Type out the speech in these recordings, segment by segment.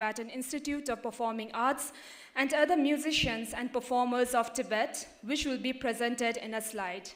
Tibetan Institute of Performing Arts, and other musicians and performers of Tibet, which will be presented in a slide.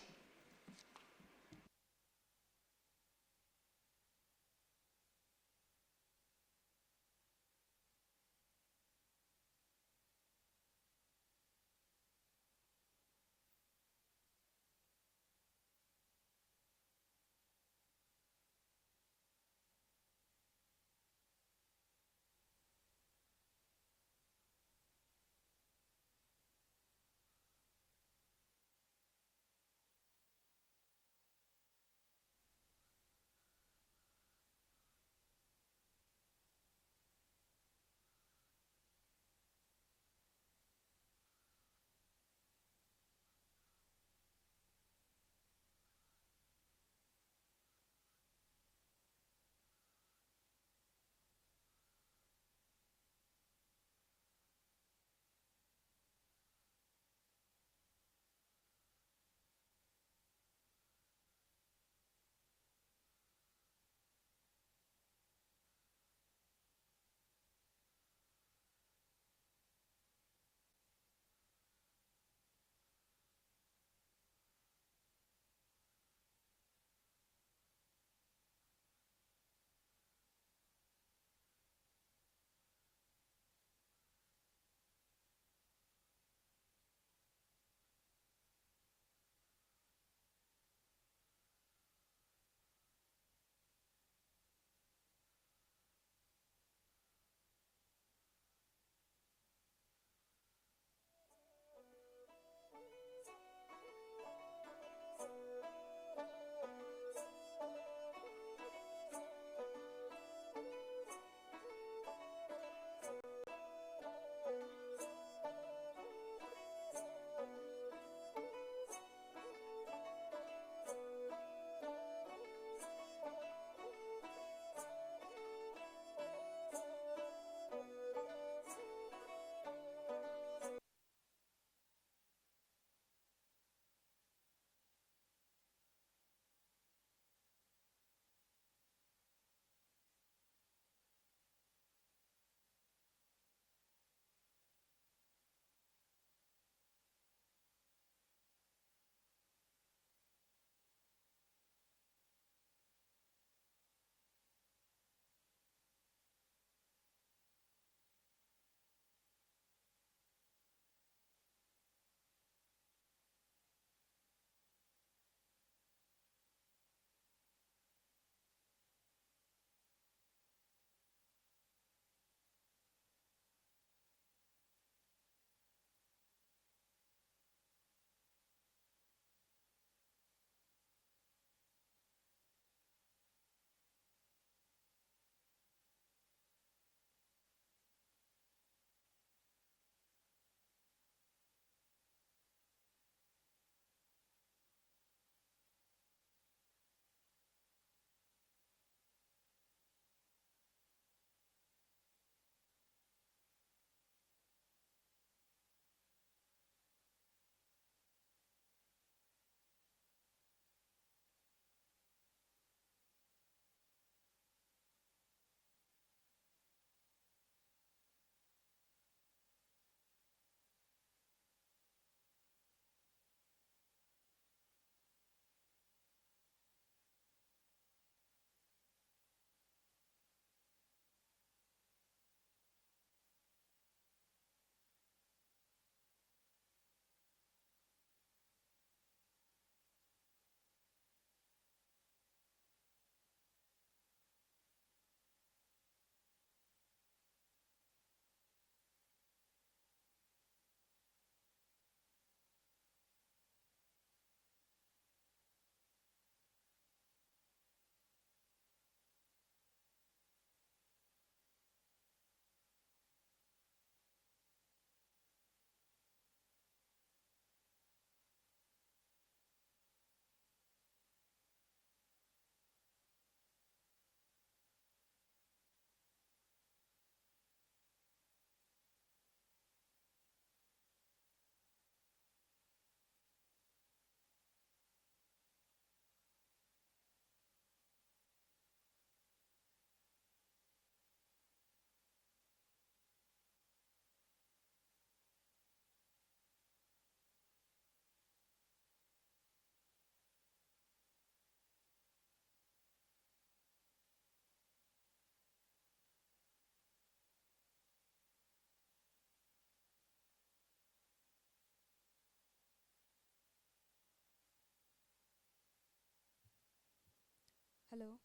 Hello.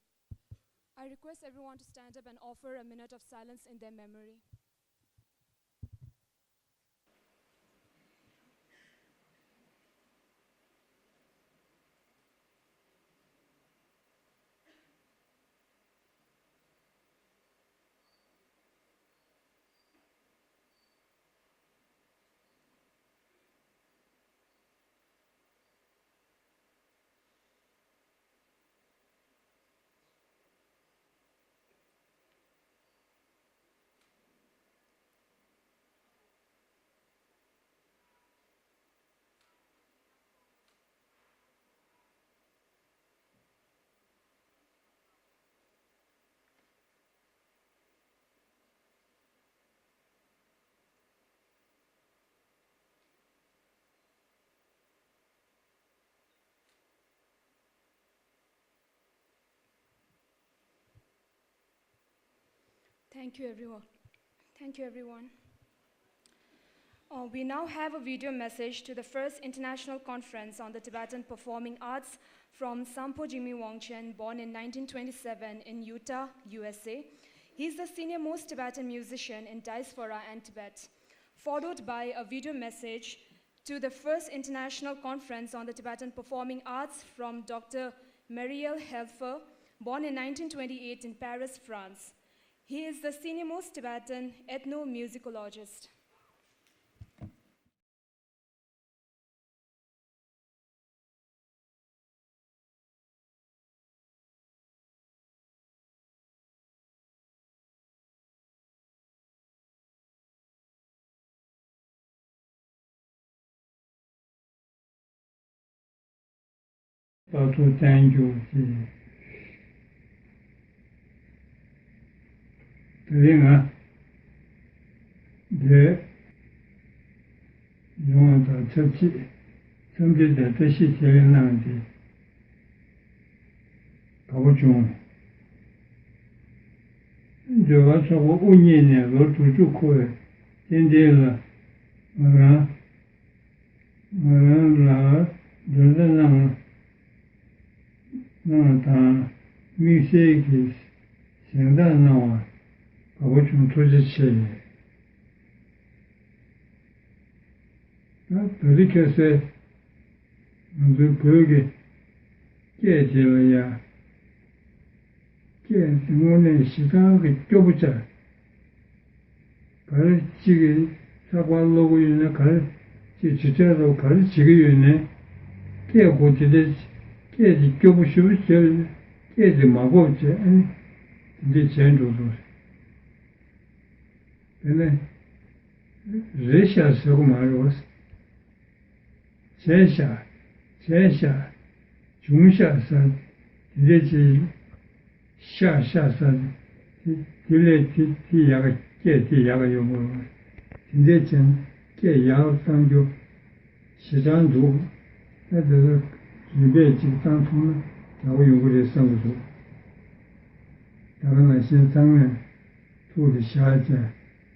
I request everyone to stand up and offer a minute of silence in their memory. Thank you, everyone. Thank you, everyone. We now have a video message to the first international conference on the Tibetan performing arts from Sampo Jimmy Wangchen, born in 1927 in Utah, USA. He's the senior-most Tibetan musician in diaspora and Tibet, followed by a video message to the first international conference on the Tibetan performing arts from Dr. Marielle Helfer, born in 1928 in Paris, France. He is the senior-most Tibetan ethnomusicologist. Dr. Daniel Terina de用的这些分别的这些天上的高中，就我说我5年呢，我住过，天天了，老就是让他明显的现在呢，我从出去吃，这里可是我就不给介绍了呀，介绍我呢时常给做不着，可是这个啥话老个人呢，可是就直接说，可是这个人呢，介过去的。这是做不休息，这是马过去，这钱多多。现在热下时候嘛，我天下、中下山，这是下山，这类这样个这样个有没有？现在讲这样上就西藏族，那就是。准备去当初呢，然后用过的生物，然后那些脏呢，土的下去，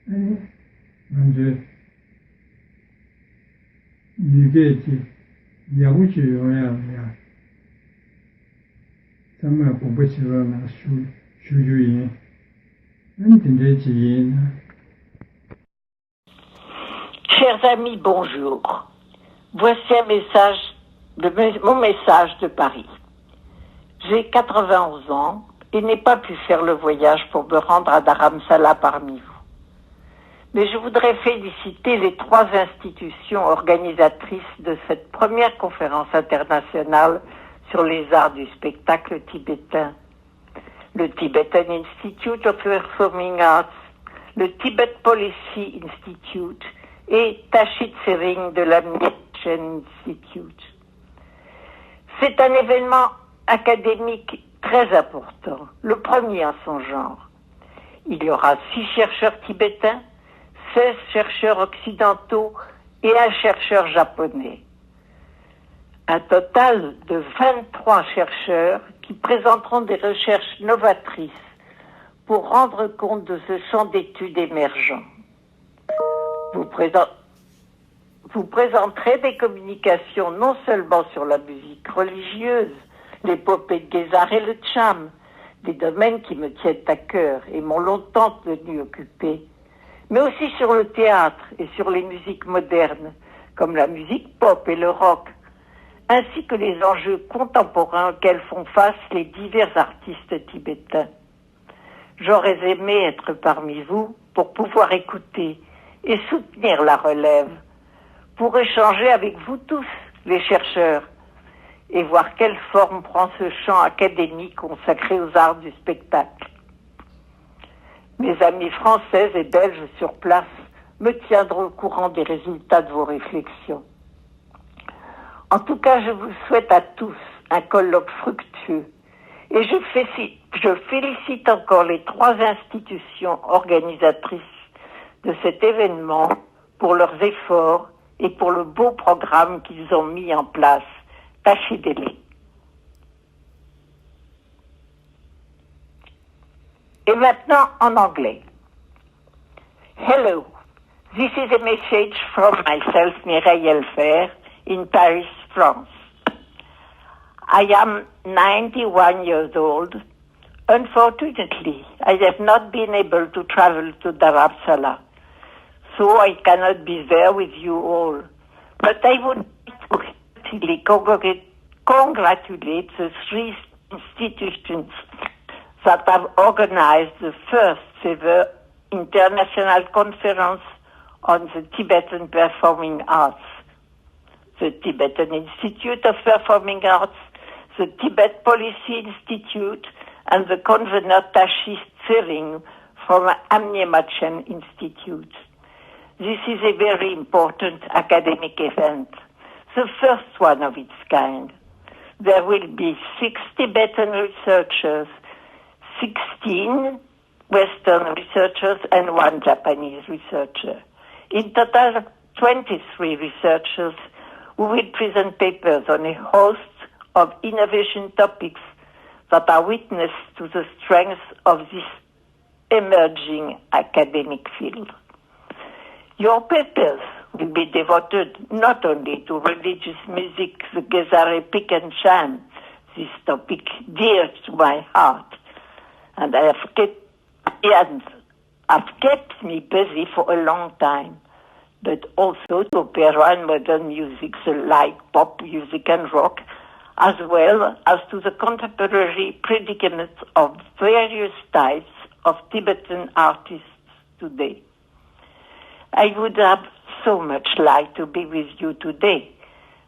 感觉预备去，也不去用呀，咱们不起了那修营，定这基因呢。Chers amis, bonjour. Voici un message. Mon message de Paris. J'ai 91 ans et n'ai pas pu faire le voyage pour me rendre à Dharamshala parmi vous. Mais je voudrais féliciter les 3 institutions organisatrices de cette première conférence internationale sur les arts du spectacle tibétain. Le Tibetan Institute of Performing Arts, le Tibet Policy Institute et Tashit Sering de la Mission Institute. C'est un événement académique très important, le premier en son genre. Il y aura 6 chercheurs tibétains, 16 chercheurs occidentaux et un chercheur japonais. Un total de 23 chercheurs qui présenteront des recherches novatrices pour rendre compte de ce champ d'études émergent. Vous présenterez des communications non seulement sur la musique religieuse, l'épopée de Guézard et le Tcham, des domaines qui me tiennent à cœur et m'ont longtemps tenu occupé, mais aussi sur le théâtre et sur les musiques modernes, comme la musique pop et le rock, ainsi que les enjeux contemporains auxquels font face les divers artistes tibétains. J'aurais aimé être parmi vous pour pouvoir écouter et soutenir la relève, pour échanger avec vous tous, les chercheurs, et voir quelle forme prend ce champ académique consacré aux arts du spectacle. Mes amis françaises et belges sur place me tiendront au courant des résultats de vos réflexions. En tout cas, je vous souhaite à tous un colloque fructueux et je félicite encore les 3 institutions organisatrices de cet événement pour leurs efforts et pour le beau programme qu'ils ont mis en place. Tâchez-les. Et maintenant en anglais. Hello, this is a message from myself, Mireille Elfer, in Paris, France. I am 91 years old. Unfortunately, I have not been able to travel to Dharamshala, so I cannot be there with you all. But I would like to congratulate the 3 institutions that have organized the first ever international conference on the Tibetan performing arts. The Tibetan Institute of Performing Arts, the Tibet Policy Institute, and the convener Tashi Tsering from Amnyemachen Institute. This is a very important academic event, the first one of its kind. There will be 6 Tibetan researchers, 16 Western researchers, and 1 Japanese researcher. In total, 23 researchers who will present papers on a host of innovation topics that are witness to the strength of this emerging academic field. Your papers will be devoted not only to religious music, the Gezar epic and chant, this topic dear to my heart, and have kept me busy for a long time, but also to opera and modern music like pop music and rock, as well as to the contemporary predicaments of various types of Tibetan artists today. I would have so much liked to be with you today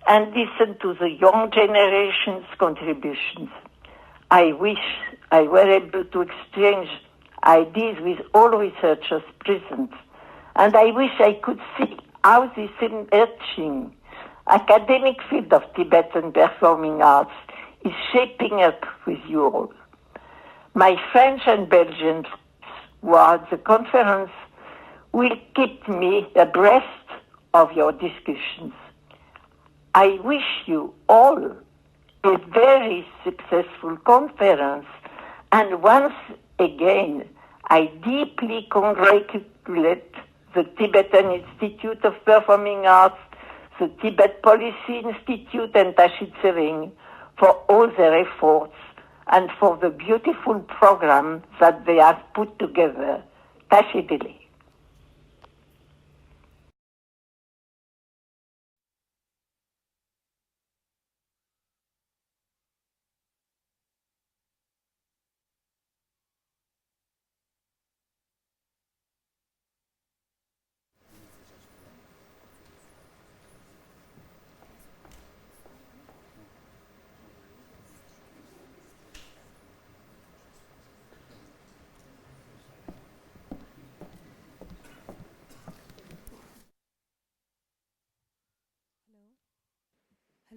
and listen to the young generation's contributions. I wish I were able to exchange ideas with all researchers present, and I wish I could see how this emerging academic field of Tibetan performing arts is shaping up with you all. My French and Belgian friends who are at the conference will keep me abreast of your discussions. I wish you all a very successful conference, and once again, I deeply congratulate the Tibetan Institute of Performing Arts, the Tibet Policy Institute, and Tashi Tsering for all their efforts and for the beautiful program that they have put together. Tashi Dili.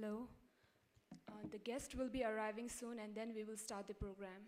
Hello. The guest will be arriving soon, and then we will start the program.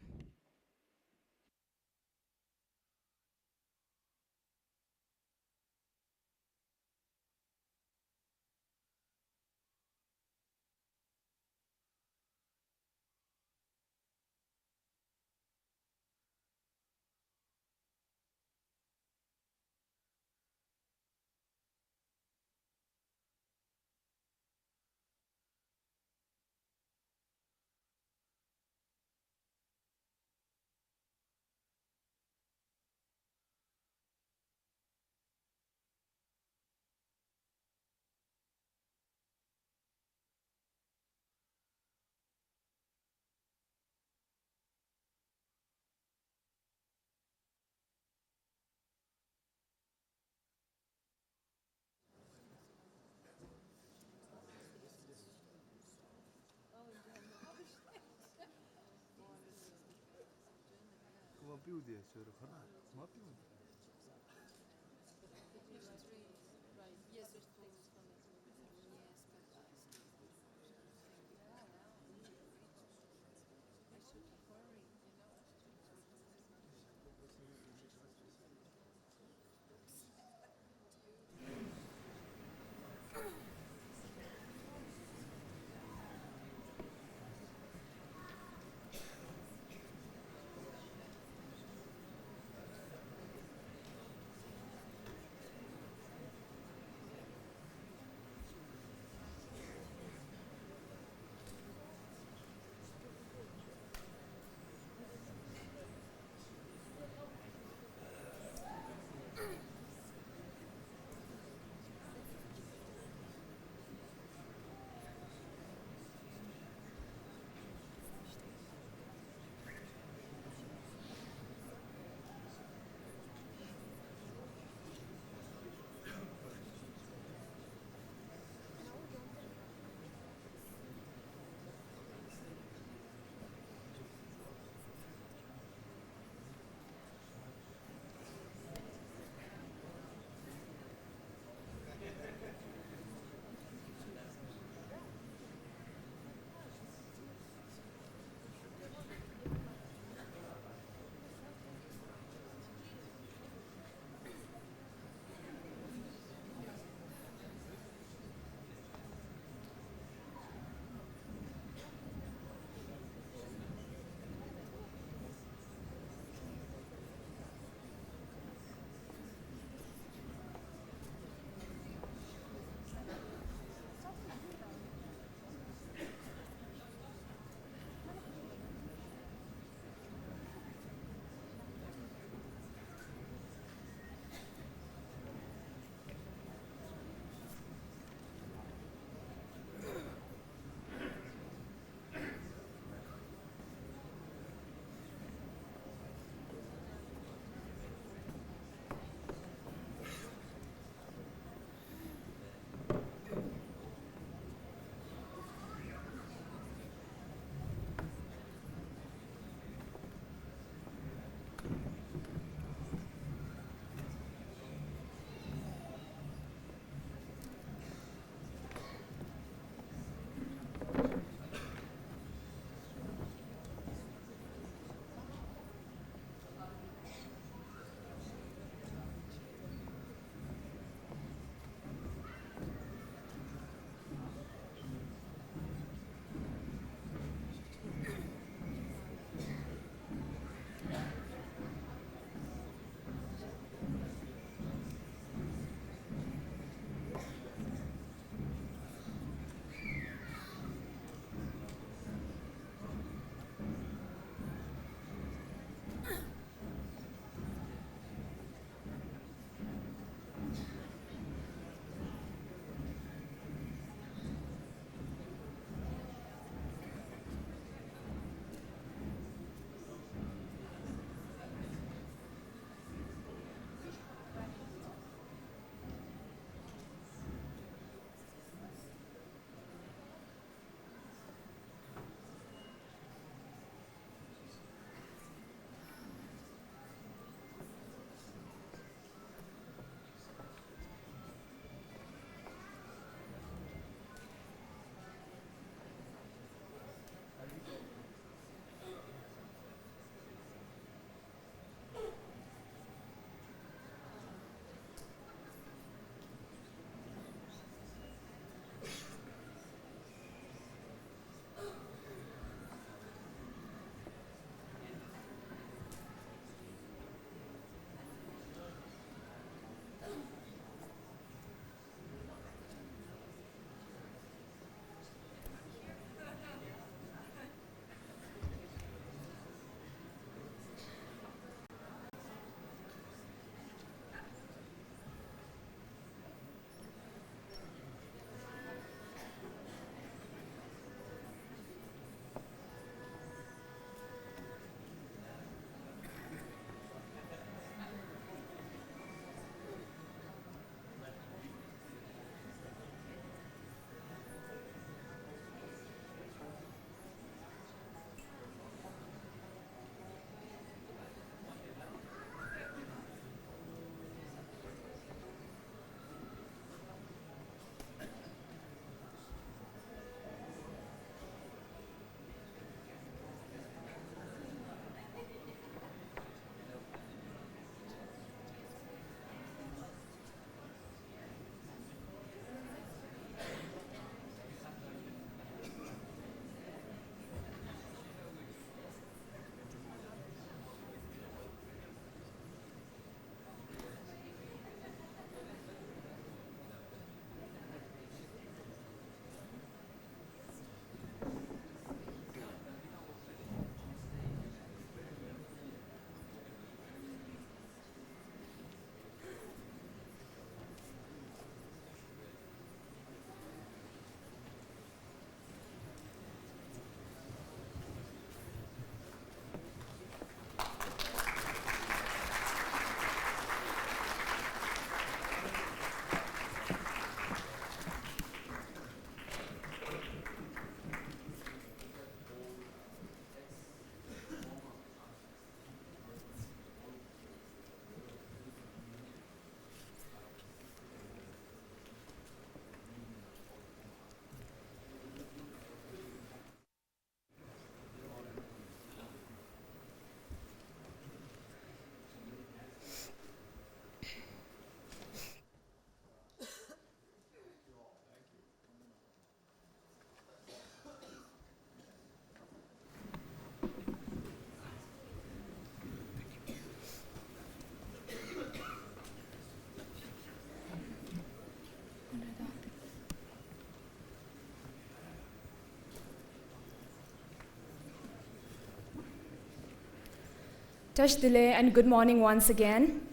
Tashdile and good morning once again.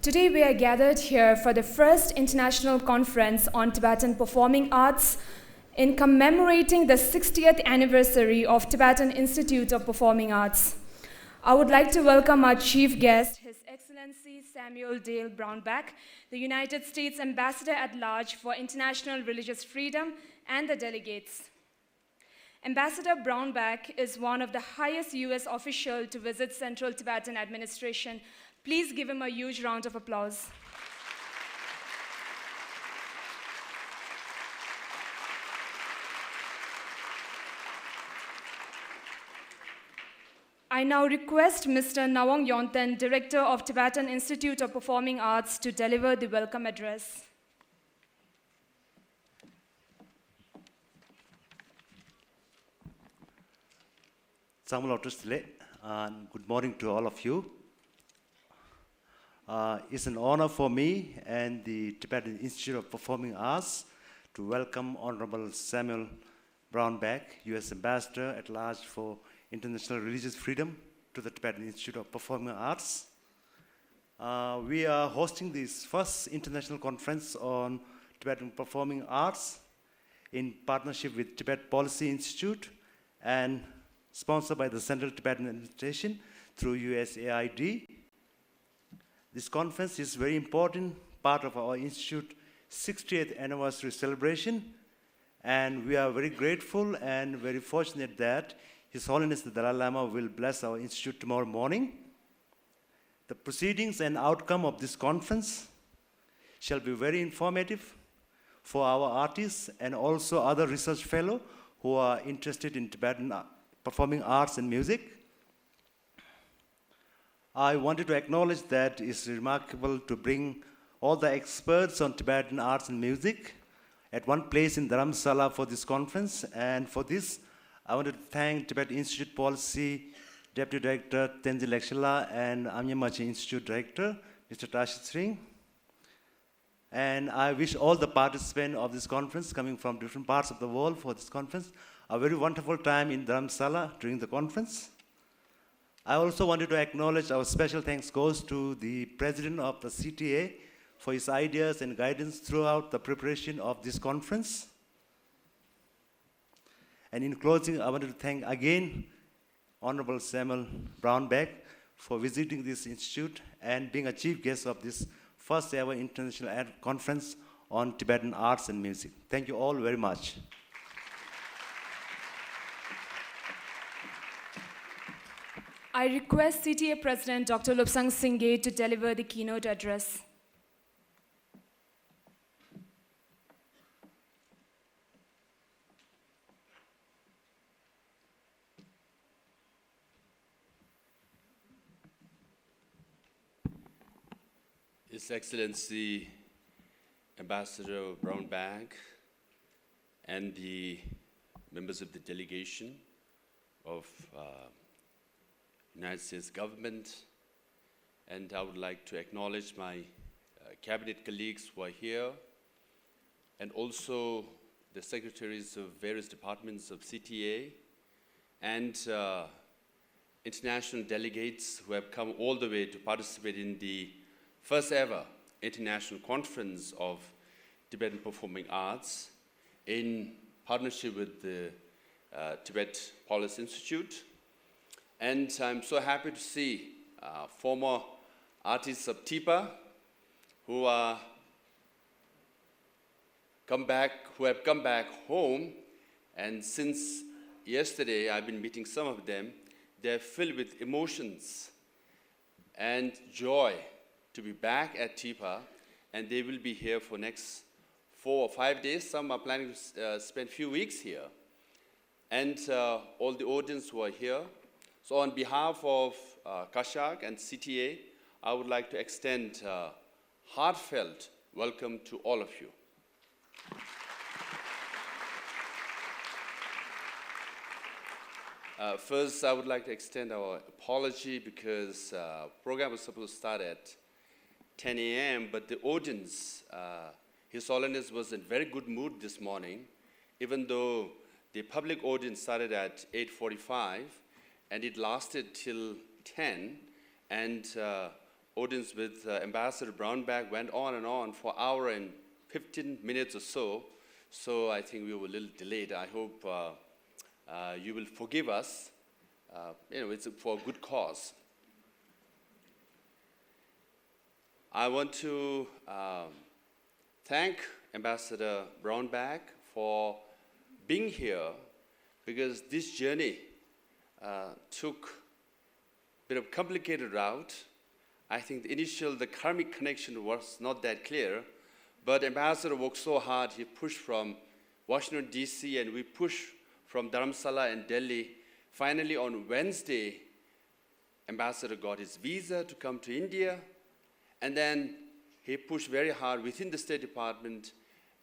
Today we are gathered here for the first international conference on Tibetan performing arts in commemorating the 60th anniversary of Tibetan Institute of Performing Arts. I would like to welcome our chief guest, His Excellency Samuel Dale Brownback, the United States Ambassador at Large for International Religious Freedom, and the delegates. Ambassador Brownback is one of the highest US officials to visit Central Tibetan administration. Please give him a huge round of applause. I now request Mr. Nawang Yonten, Director of Tibetan Institute of Performing Arts, to deliver the welcome address. And good morning to all of you. It's an honor for me and the Tibetan Institute of Performing Arts to welcome Honorable Samuel Brownback, U.S. Ambassador at Large for International Religious Freedom, to the Tibetan Institute of Performing Arts. We are hosting this first international conference on Tibetan Performing Arts in partnership with Tibet Policy Institute and sponsored by the Central Tibetan Administration through USAID. This conference is a very important part of our Institute's 60th anniversary celebration, and we are very grateful and very fortunate that His Holiness the Dalai Lama will bless our Institute tomorrow morning. The proceedings and outcome of this conference shall be very informative for our artists and also other research fellows who are interested in Tibetan performing arts and music. I wanted to acknowledge that it's remarkable to bring all the experts on Tibetan arts and music at one place in Dharamshala for this conference. And for this, I wanted to thank Tibet Institute Policy Deputy Director Tenzin Lekshila and Amyamachi Institute Director, Mr. Tashit Singh. And I wish all the participants of this conference coming from different parts of the world for this conference a very wonderful time in Dharamshala during the conference. I also wanted to acknowledge our special thanks goes to the President of the CTA for his ideas and guidance throughout the preparation of this conference. And in closing, I wanted to thank again Honorable Samuel Brownback for visiting this institute and being a chief guest of this first ever international conference on Tibetan arts and music. Thank you all very much. I request CTA President Dr. Lobsang Singye to deliver the keynote address. His Excellency Ambassador Brownback and the members of the delegation of United States government, and I would like to acknowledge my cabinet colleagues who are here, and also the secretaries of various departments of CTA, and international delegates who have come all the way to participate in the first ever international conference of Tibetan Performing Arts in partnership with the Tibet Policy Institute. And I'm so happy to see former artists of TIPA who have come back home. And since yesterday, I've been meeting some of them. They're filled with emotions and joy to be back at TIPA, and they will be here for next 4 or 5 days. Some are planning to spend a few weeks here. And all the audience who are here. So on behalf of Kashak and CTA, I would like to extend heartfelt welcome to all of you. First, I would like to extend our apology because the program was supposed to start at 10 a.m., but the audience, His Holiness was in very good mood this morning, even though the public audience started at 8:45, and it lasted till 10, and audience with Ambassador Brownback went on and on for an hour and 15 minutes or so. So I think we were a little delayed. I hope you will forgive us. It's for a good cause. I want to thank Ambassador Brownback for being here, because this journey took a bit of complicated route. I think the karmic connection was not that clear, but Ambassador worked so hard. He pushed from Washington, D.C., and we pushed from Dharamshala and Delhi. Finally, on Wednesday, Ambassador got his visa to come to India, and then he pushed very hard within the State Department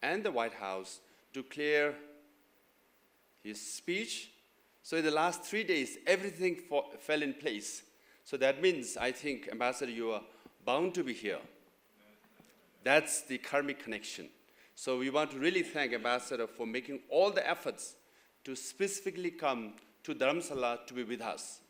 and the White House to clear his speech. So in the last 3 days, everything fell in place. So that means, I think, Ambassador, you are bound to be here. That's the karmic connection. So we want to really thank Ambassador for making all the efforts to specifically come to Dharamshala to be with us.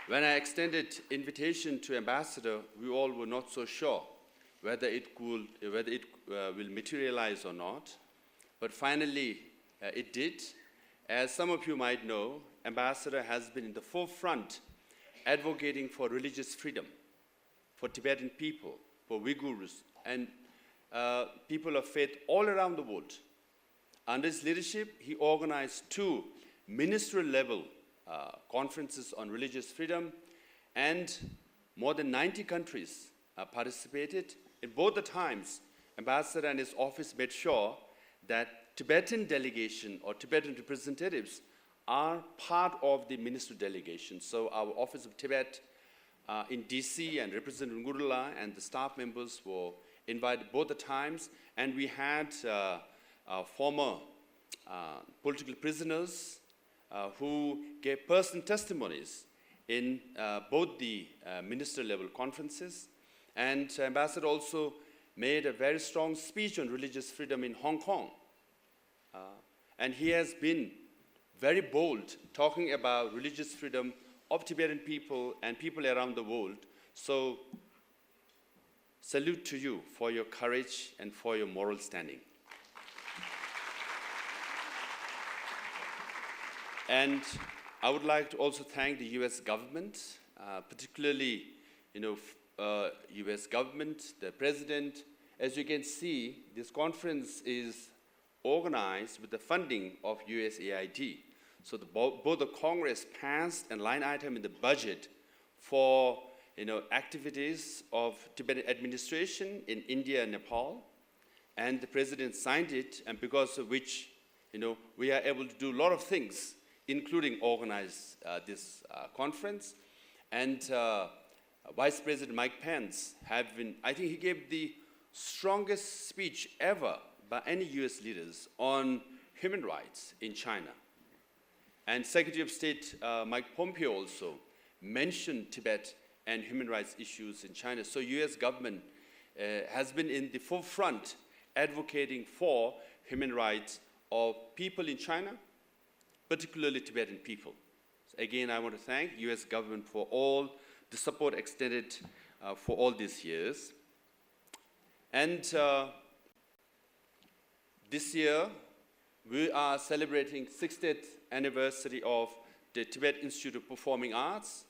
When I extended invitation to Ambassador, we all were not so sure whether it will materialize or not. But finally, it did. As some of you might know, Ambassador has been in the forefront advocating for religious freedom, for Tibetan people, for Uyghurs, and people of faith all around the world. Under his leadership, he organized 2 ministerial-level conferences on religious freedom, and more than 90 countries participated. In both the times, Ambassador and his office made sure that Tibetan delegation or Tibetan representatives are part of the ministerial delegation. So our Office of Tibet in DC and Representative Inaugural and the staff members were invited both the times, and we had former political prisoners who gave personal testimonies in both the ministerial level conferences. And Ambassador also made a very strong speech on religious freedom in Hong Kong. And he has been very bold talking about religious freedom of Tibetan people and people around the world. So salute to you for your courage and for your moral standing. And I would like to also thank the U.S. government, particularly, U.S. government, the president. As you can see, this conference is organized with the funding of USAID. So both the Congress passed a line item in the budget for activities of Tibetan administration in India and Nepal, and the president signed it, and because of which we are able to do a lot of things, including organize this conference. And Vice President Mike Pence I think he gave the strongest speech ever by any US leaders on human rights in China. And Secretary of State Mike Pompeo also mentioned Tibet and human rights issues in China. So US government has been in the forefront advocating for human rights of people in China, particularly Tibetan people. So again, I want to thank US government for all the support extended for all these years. And this year, we are celebrating 60th anniversary of the Tibet Institute of Performing Arts.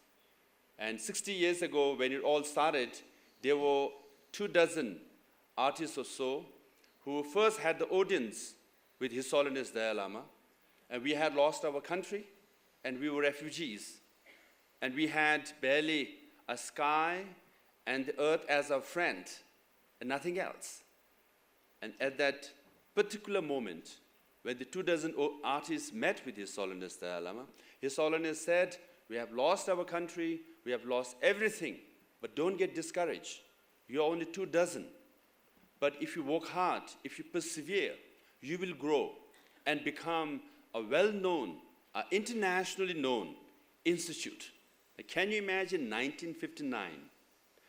And 60 years ago, when it all started, there were 24 artists or so who first had the audience with His Holiness Dalai Lama. And we had lost our country, and we were refugees. And we had barely a sky and the earth as our friend, and nothing else. And at that particular moment, when the 24 artists met with His Holiness Dalai Lama, His Holiness said, "We have lost our country, we have lost everything, but don't get discouraged. You are only 24. But if you work hard, if you persevere, you will grow and become a well-known, internationally known institute." Can you imagine 1959,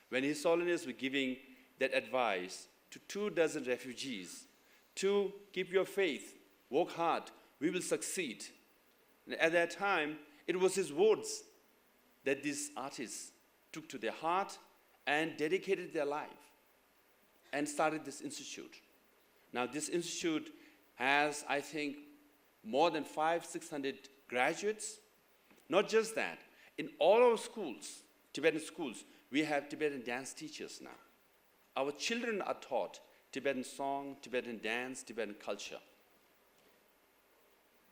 when His Holiness was giving that advice to 24 refugees to keep your faith, work hard, we will succeed. And at that time, it was his words that these artists took to their heart and dedicated their life and started this institute. Now, this institute has, I think, more than 500-600 graduates. Not just that, in all our schools, Tibetan schools, we have Tibetan dance teachers now. Our children are taught Tibetan song, Tibetan dance, Tibetan culture.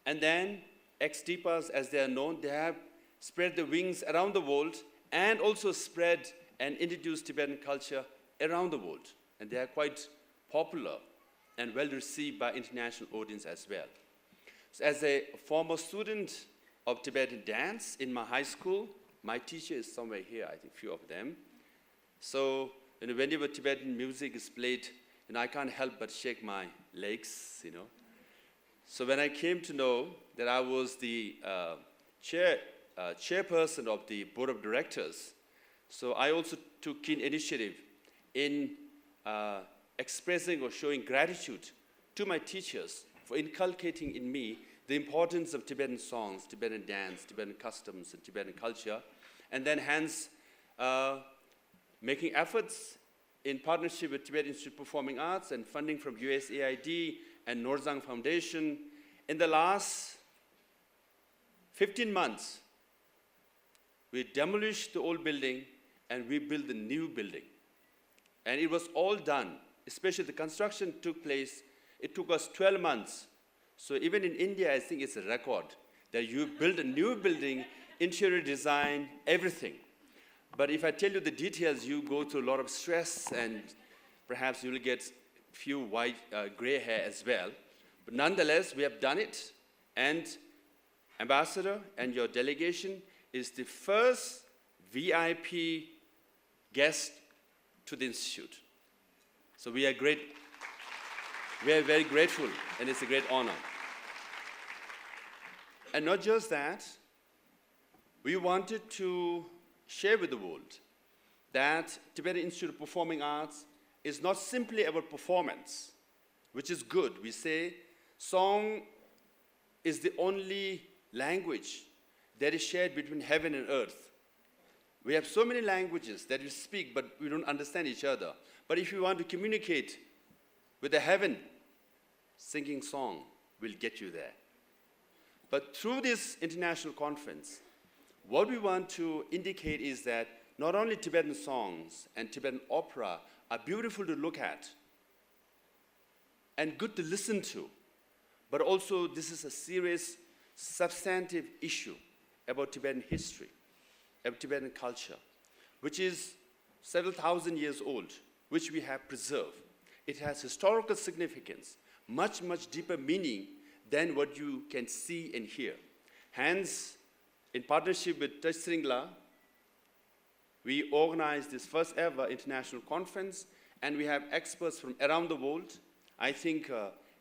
And then ex-Tipas, as they are known, they have spread their wings around the world and also spread and introduced Tibetan culture around the world. And they are quite popular and well received by international audience as well. So as a former student of Tibetan dance in my high school, my teacher is somewhere here, I think a few of them. So whenever Tibetan music is played, I can't help but shake my legs, So when I came to know that I was the chairperson of the board of directors, so I also took keen initiative in expressing or showing gratitude to my teachers for inculcating in me the importance of Tibetan songs, Tibetan dance, Tibetan customs, and Tibetan culture, and then hence making efforts in partnership with Tibetan Institute of Performing Arts and funding from USAID and Norzang Foundation. In the last 15 months, we demolished the old building and we built the new building. And it was all done, especially the construction took place, it took us 12 months. So even in India, I think it's a record that you build a new building, interior design, everything. But if I tell you the details, you go through a lot of stress and perhaps you'll get a few white, gray hair as well. But nonetheless, we have done it. And Ambassador and your delegation is the first VIP guest to the Institute. So we are very grateful, and it's a great honor. And not just that, we wanted to share with the world that Tibetan Institute of Performing Arts is not simply about performance, which is good. We say song is the only language that is shared between heaven and earth. We have so many languages that we speak, but we don't understand each other. But if you want to communicate with the heaven, singing song will get you there. But through this international conference, what we want to indicate is that not only Tibetan songs and Tibetan opera are beautiful to look at and good to listen to, but also this is a serious, substantive issue about Tibetan history, about Tibetan culture, which is several thousand years old, which we have preserved. It has historical significance, much, much deeper meaning than what you can see and hear. Hence, in partnership with Touch Sringla, we organized this first ever international conference, and we have experts from around the world. I think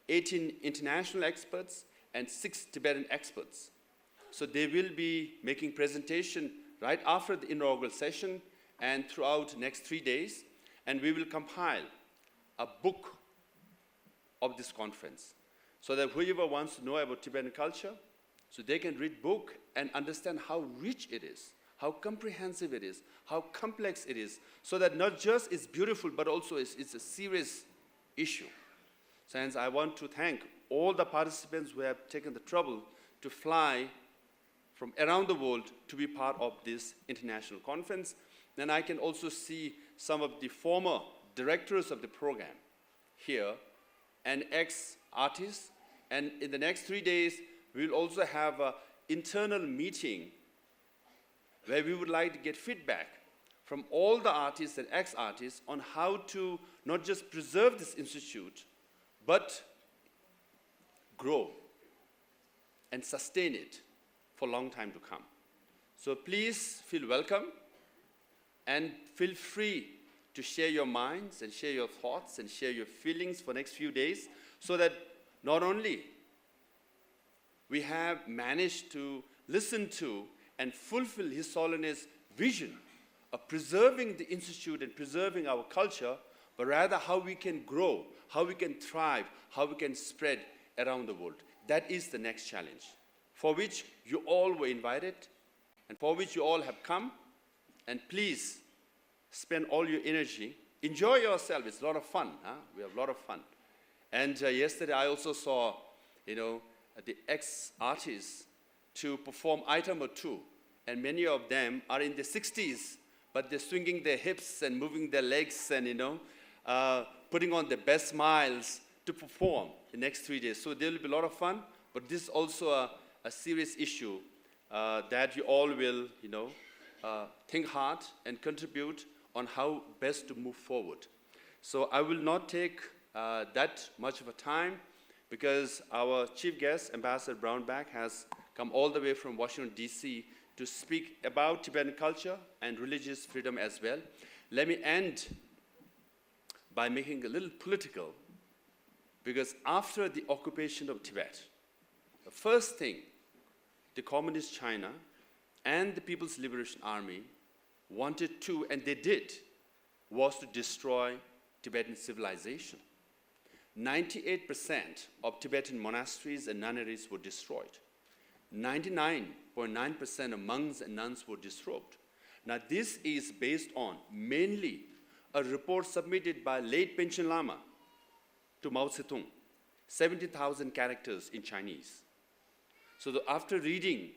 18 international experts and 6 Tibetan experts. So they will be making presentation right after the inaugural session and throughout the next 3 days, and we will compile a book of this conference so that whoever wants to know about Tibetan culture, so they can read book and understand how rich it is, how comprehensive it is, how complex it is, so that not just it's beautiful, but also it's a serious issue. So hence I want to thank all the participants who have taken the trouble to fly from around the world to be part of this international conference. Then I can also see some of the former directors of the program here and ex-artists. And in the next 3 days, we will also have an internal meeting where we would like to get feedback from all the artists and ex-artists on how to not just preserve this institute, but grow and sustain it for a long time to come. So please feel welcome and feel free to share your minds and share your thoughts and share your feelings for the next few days, so that not only we have managed to listen to and fulfill His Holiness' vision of preserving the institute and preserving our culture, but rather how we can grow, how we can thrive, how we can spread around the world. That is the next challenge for which you all were invited and for which you all have come. And please spend all your energy. Enjoy yourself. It's a lot of fun. Huh? We have a lot of fun. And yesterday I also saw, the ex-artists to perform item or two. And many of them are in their 60s, but they're swinging their hips and moving their legs and, putting on their best smiles to perform the next 3 days. So there will be a lot of fun, but this is also a serious issue that you all will, think hard and contribute on how best to move forward. So I will not take that much of a time because our chief guest, Ambassador Brownback, has come all the way from Washington, D.C. to speak about Tibetan culture and religious freedom as well. Let me end by making a little political, because after the occupation of Tibet, the first thing the Communist China and the People's Liberation Army wanted to, and they did, was to destroy Tibetan civilization. 98% of Tibetan monasteries and nunneries were destroyed. 99.9% of monks and nuns were disrobed. Now this is based on mainly a report submitted by late Panchen Lama to Mao Zedong, 70,000 characters in Chinese. So after reading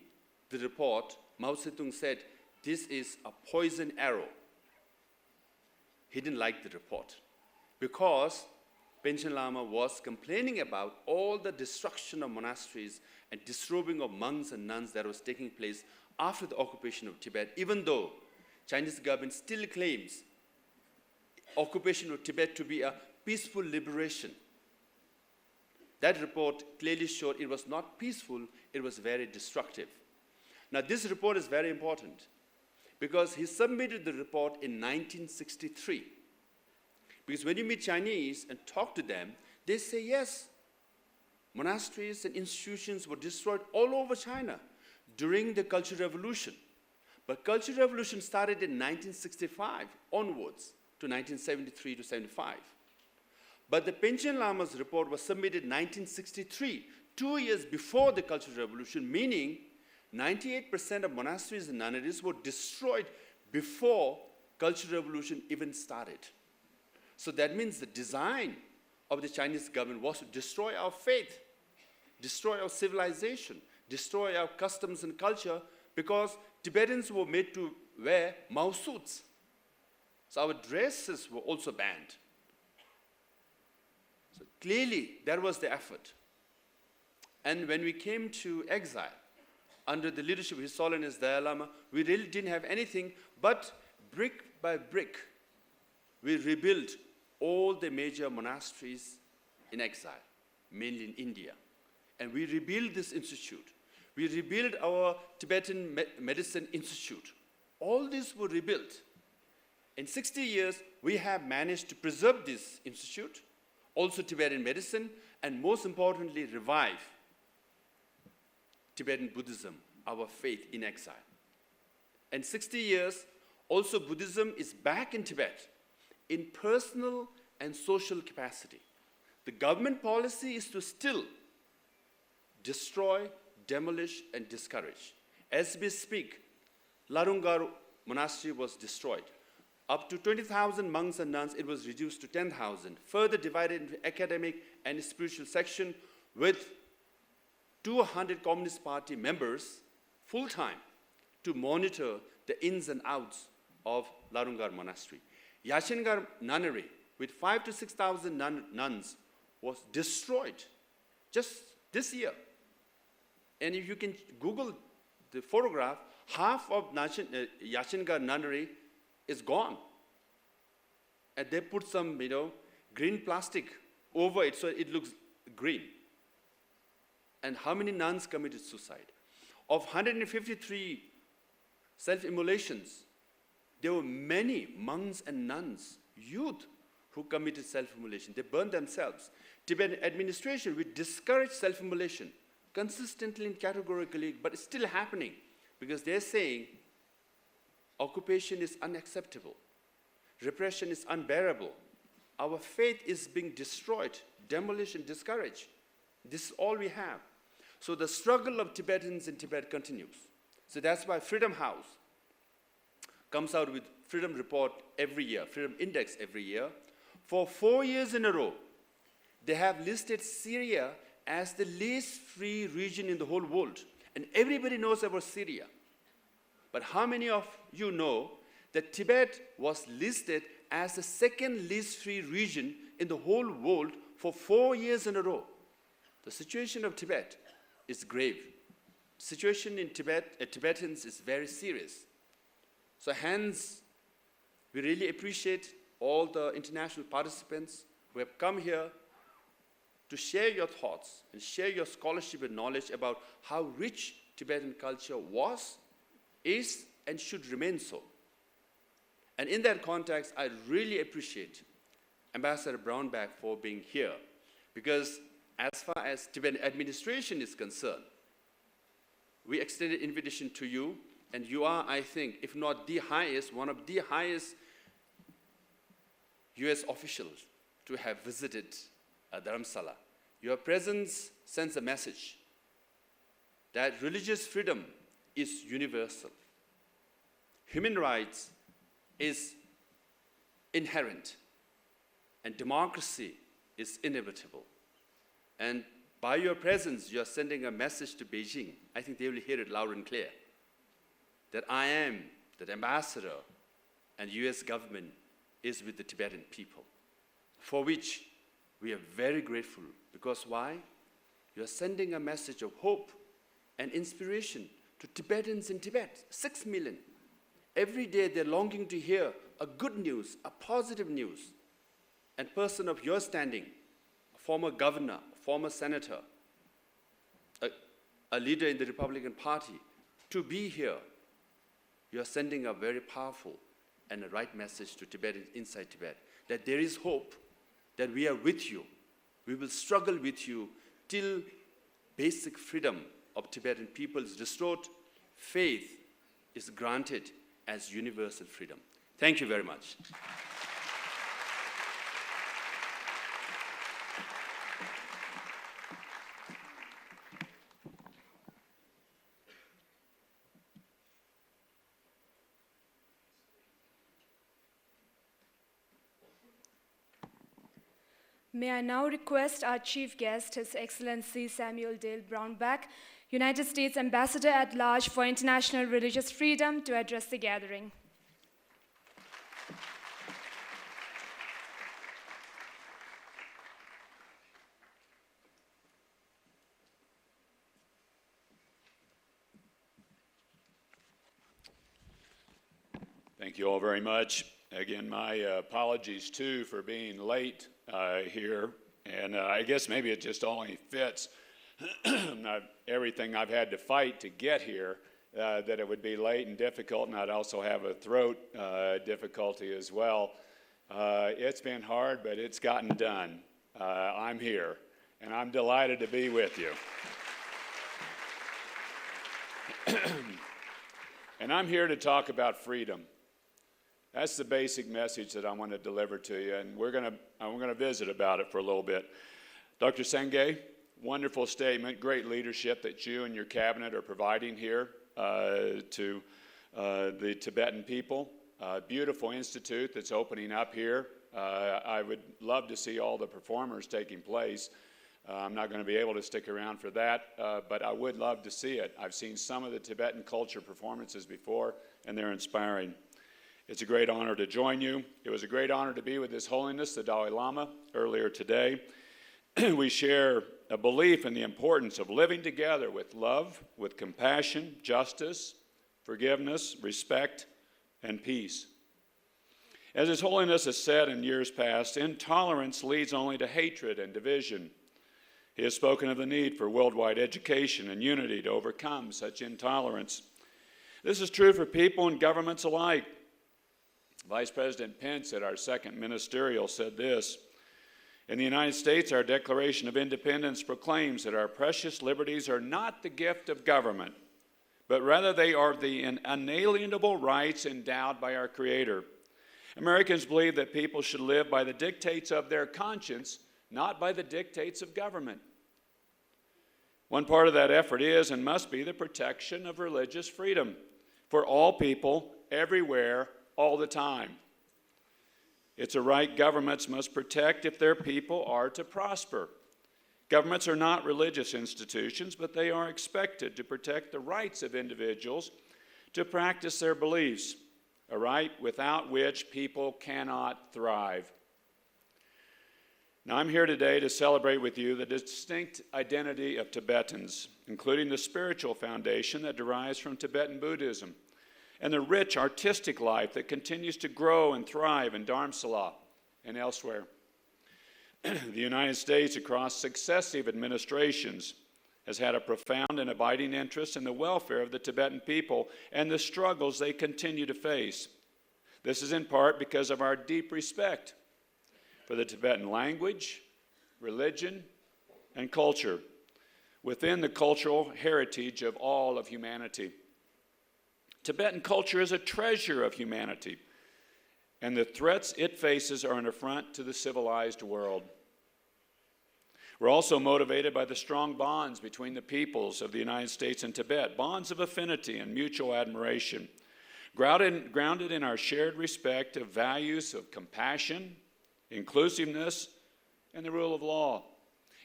the report, Mao Zedong said, this is a poison arrow. He didn't like the report because Panchen Lama was complaining about all the destruction of monasteries and disrobing of monks and nuns that was taking place after the occupation of Tibet, even though Chinese government still claims occupation of Tibet to be a peaceful liberation. That report clearly showed it was not peaceful, it was very destructive. Now this report is very important because he submitted the report in 1963. Because when you meet Chinese and talk to them, they say, yes, monasteries and institutions were destroyed all over China during the Cultural Revolution. But Cultural Revolution started in 1965 onwards to 1973 to 75. But the Panchen Lama's report was submitted in 1963, 2 years before the Cultural Revolution, meaning 98% of monasteries and nunneries were destroyed before Cultural Revolution even started. So that means the design of the Chinese government was to destroy our faith, destroy our civilization, destroy our customs and culture, because Tibetans were made to wear Mao suits. So our dresses were also banned. So clearly, that was the effort. And when we came to exile, under the leadership of His Holiness Dalai Lama, we really didn't have anything, but brick by brick, we rebuilt all the major monasteries in exile, mainly in India. And we rebuilt this institute. We rebuilt our Tibetan Medicine Institute. All these were rebuilt. In 60 years, we have managed to preserve this institute, also Tibetan medicine, and most importantly, revive Tibetan Buddhism, our faith in exile. In 60 years, also Buddhism is back in Tibet in personal and social capacity. The government policy is to still destroy, demolish, and discourage. As we speak, Larungar Monastery was destroyed. Up to 20,000 monks and nuns, it was reduced to 10,000, further divided into academic and spiritual section with 200 Communist Party members full-time to monitor the ins and outs of Larungar Monastery. Yashingar Nunnery, with 5,000 to 6,000 nuns, was destroyed just this year. And if you can Google the photograph, half of Yashingar Nunnery is gone. And they put some, green plastic over it so it looks green. And how many nuns committed suicide? Of 153 self-immolations, there were many monks and nuns, youth, who committed self-immolation. They burned themselves. Tibetan administration will discourage self-immolation consistently and categorically, but it's still happening because they're saying occupation is unacceptable. Repression is unbearable. Our faith is being destroyed, demolished, and discouraged. This is all we have. So the struggle of Tibetans in Tibet continues. So that's why Freedom House comes out with Freedom Report every year, Freedom Index every year. For 4 years in a row, they have listed Syria as the least free region in the whole world. And everybody knows about Syria. But how many of you know that Tibet was listed as the second least free region in the whole world for 4 years in a row? The situation of Tibet is grave. The situation in Tibet, Tibetans is very serious. So hence, we really appreciate all the international participants who have come here to share your thoughts and share your scholarship and knowledge about how rich Tibetan culture was, is, and should remain so. And in that context, I really appreciate Ambassador Brownback for being here, because as far as Tibetan administration is concerned, we extended invitation to you, and you are, I think, if not the highest, one of the highest US officials to have visited Dharamshala. Your presence sends a message that religious freedom is universal. Human rights is inherent, and democracy is inevitable. And by your presence, you are sending a message to Beijing. I think they will hear it loud and clear, that I am, that ambassador and US government is with the Tibetan people, for which we are very grateful. Because why? You are sending a message of hope and inspiration to Tibetans in Tibet, 6 million. Every day they're longing to hear a good news, a positive news. And person of your standing, a former governor, a former senator, a leader in the Republican Party, to be here, you are sending a very powerful and a right message to Tibetans inside Tibet, that there is hope, that we are with you. We will struggle with you till basic freedom of Tibetan people is restored, faith is granted as universal freedom. Thank you very much. May I now request our chief guest, His Excellency Samuel Dale Brownback, United States Ambassador at Large for International Religious Freedom, to address the gathering. Thank you all very much. Again, my apologies too for being late here, and I guess maybe it just only fits everything I've had to fight to get here, that it would be late and difficult, and I'd also have a throat difficulty as well. It's been hard, but it's gotten done. I'm here, and I'm delighted to be with you. And I'm here to talk about freedom. That's the basic message that I want to deliver to you, and I'm going to visit about it for a little bit. Dr. Senge, wonderful statement, great leadership that you and your cabinet are providing here to the Tibetan people. Beautiful institute that's opening up here. I would love to see all the performers taking place. I'm not going to be able to stick around for that, but I would love to see it. I've seen some of the Tibetan culture performances before, and they're inspiring. It's a great honor to join you. It was a great honor to be with His Holiness, the Dalai Lama, earlier today. We share a belief in the importance of living together with love, with compassion, justice, forgiveness, respect, and peace. As His Holiness has said in years past, intolerance leads only to hatred and division. He has spoken of the need for worldwide education and unity to overcome such intolerance. This is true for people and governments alike. Vice President Pence at our second ministerial said this: in the United States, our Declaration of Independence proclaims that our precious liberties are not the gift of government, but rather they are the unalienable rights endowed by our Creator. Americans believe that people should live by the dictates of their conscience, not by the dictates of government. One part of that effort is and must be the protection of religious freedom for all people, everywhere, all the time. It's a right governments must protect if their people are to prosper. Governments are not religious institutions, but they are expected to protect the rights of individuals to practice their beliefs, a right without which people cannot thrive. Now, I'm here today to celebrate with you the distinct identity of Tibetans, including the spiritual foundation that derives from Tibetan Buddhism, and the rich artistic life that continues to grow and thrive in Dharamshala and elsewhere. The United States, across successive administrations, has had a profound and abiding interest in the welfare of the Tibetan people and the struggles they continue to face. This is in part because of our deep respect for the Tibetan language, religion, and culture within the cultural heritage of all of humanity. Tibetan culture is a treasure of humanity, and the threats it faces are an affront to the civilized world. We're also motivated by the strong bonds between the peoples of the United States and Tibet, bonds of affinity and mutual admiration, grounded in our shared respect of values of compassion, inclusiveness, and the rule of law.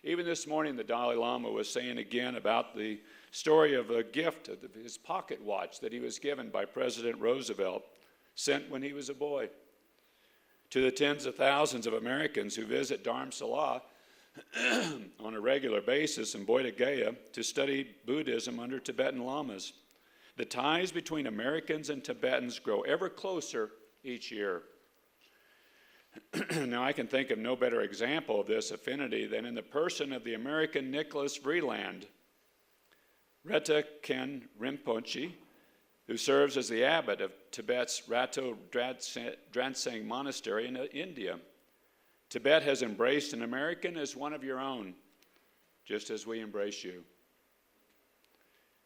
Even this morning, the Dalai Lama was saying again about the story of a gift of his pocket watch that he was given by President Roosevelt, sent when he was a boy. To the tens of thousands of Americans who visit Dharamshala on a regular basis in Bodh Gaya to study Buddhism under Tibetan lamas, the ties between Americans and Tibetans grow ever closer each year. Now, I can think of no better example of this affinity than in the person of the American Nicholas Vreeland, Reta Ken Rinpoche, who serves as the abbot of Tibet's Rato Dransang Monastery in India. Tibet has embraced an American as one of your own, just as we embrace you.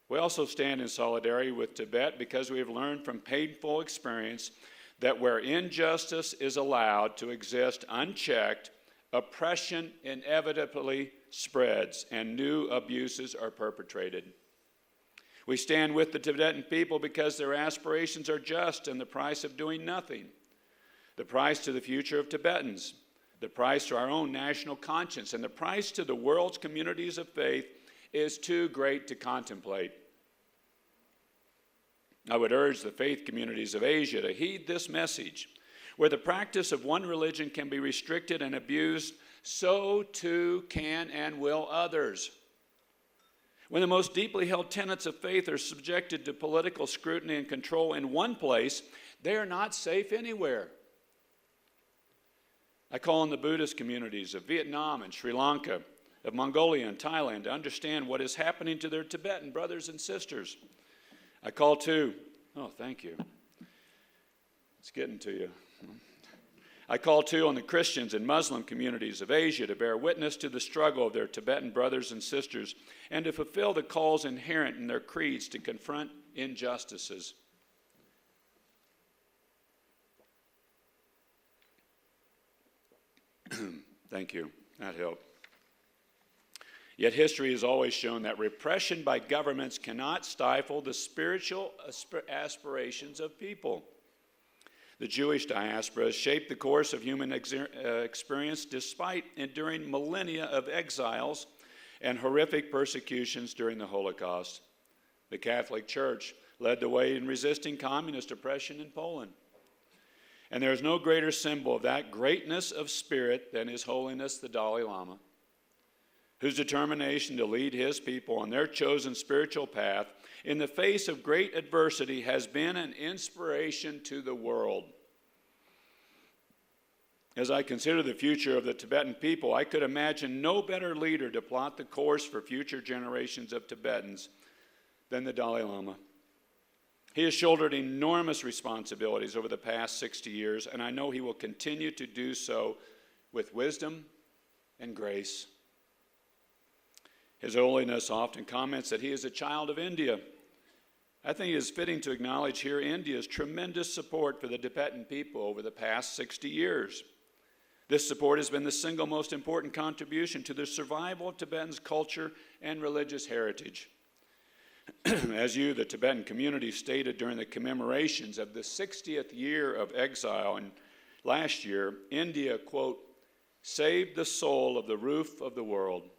We also stand in solidarity with Tibet because we have learned from painful experience that where injustice is allowed to exist unchecked, oppression inevitably spreads and new abuses are perpetrated. We stand with the Tibetan people because their aspirations are just and the price of doing nothing, the price to the future of Tibetans, the price to our own national conscience, and the price to the world's communities of faith is too great to contemplate. I would urge the faith communities of Asia to heed this message. Where the practice of one religion can be restricted and abused, so too can and will others. When the most deeply held tenets of faith are subjected to political scrutiny and control in one place, they are not safe anywhere. I call on the Buddhist communities of Vietnam and Sri Lanka, of Mongolia and Thailand to understand what is happening to their Tibetan brothers and sisters. I call too, thank you. It's getting to you. I call too on the Christians and Muslim communities of Asia to bear witness to the struggle of their Tibetan brothers and sisters and to fulfill the calls inherent in their creeds to confront injustices. Thank you. That helped. Yet history has always shown that repression by governments cannot stifle the spiritual aspirations of people. The Jewish diaspora has shaped the course of human experience despite enduring millennia of exiles and horrific persecutions during the Holocaust. The Catholic Church led the way in resisting communist oppression in Poland. And there is no greater symbol of that greatness of spirit than His Holiness the Dalai Lama, whose determination to lead his people on their chosen spiritual path in the face of great adversity has been an inspiration to the world. As I consider the future of the Tibetan people, I could imagine no better leader to plot the course for future generations of Tibetans than the Dalai Lama. He has shouldered enormous responsibilities over the past 60 years, and I know he will continue to do so with wisdom and grace. His Holiness often comments that he is a child of India. I think it is fitting to acknowledge here India's tremendous support for the Tibetan people over the past 60 years. This support has been the single most important contribution to the survival of Tibetans' culture and religious heritage. As you, the Tibetan community, stated during the commemorations of the 60th year of exile and last year, India, quote, saved the soul of the roof of the world.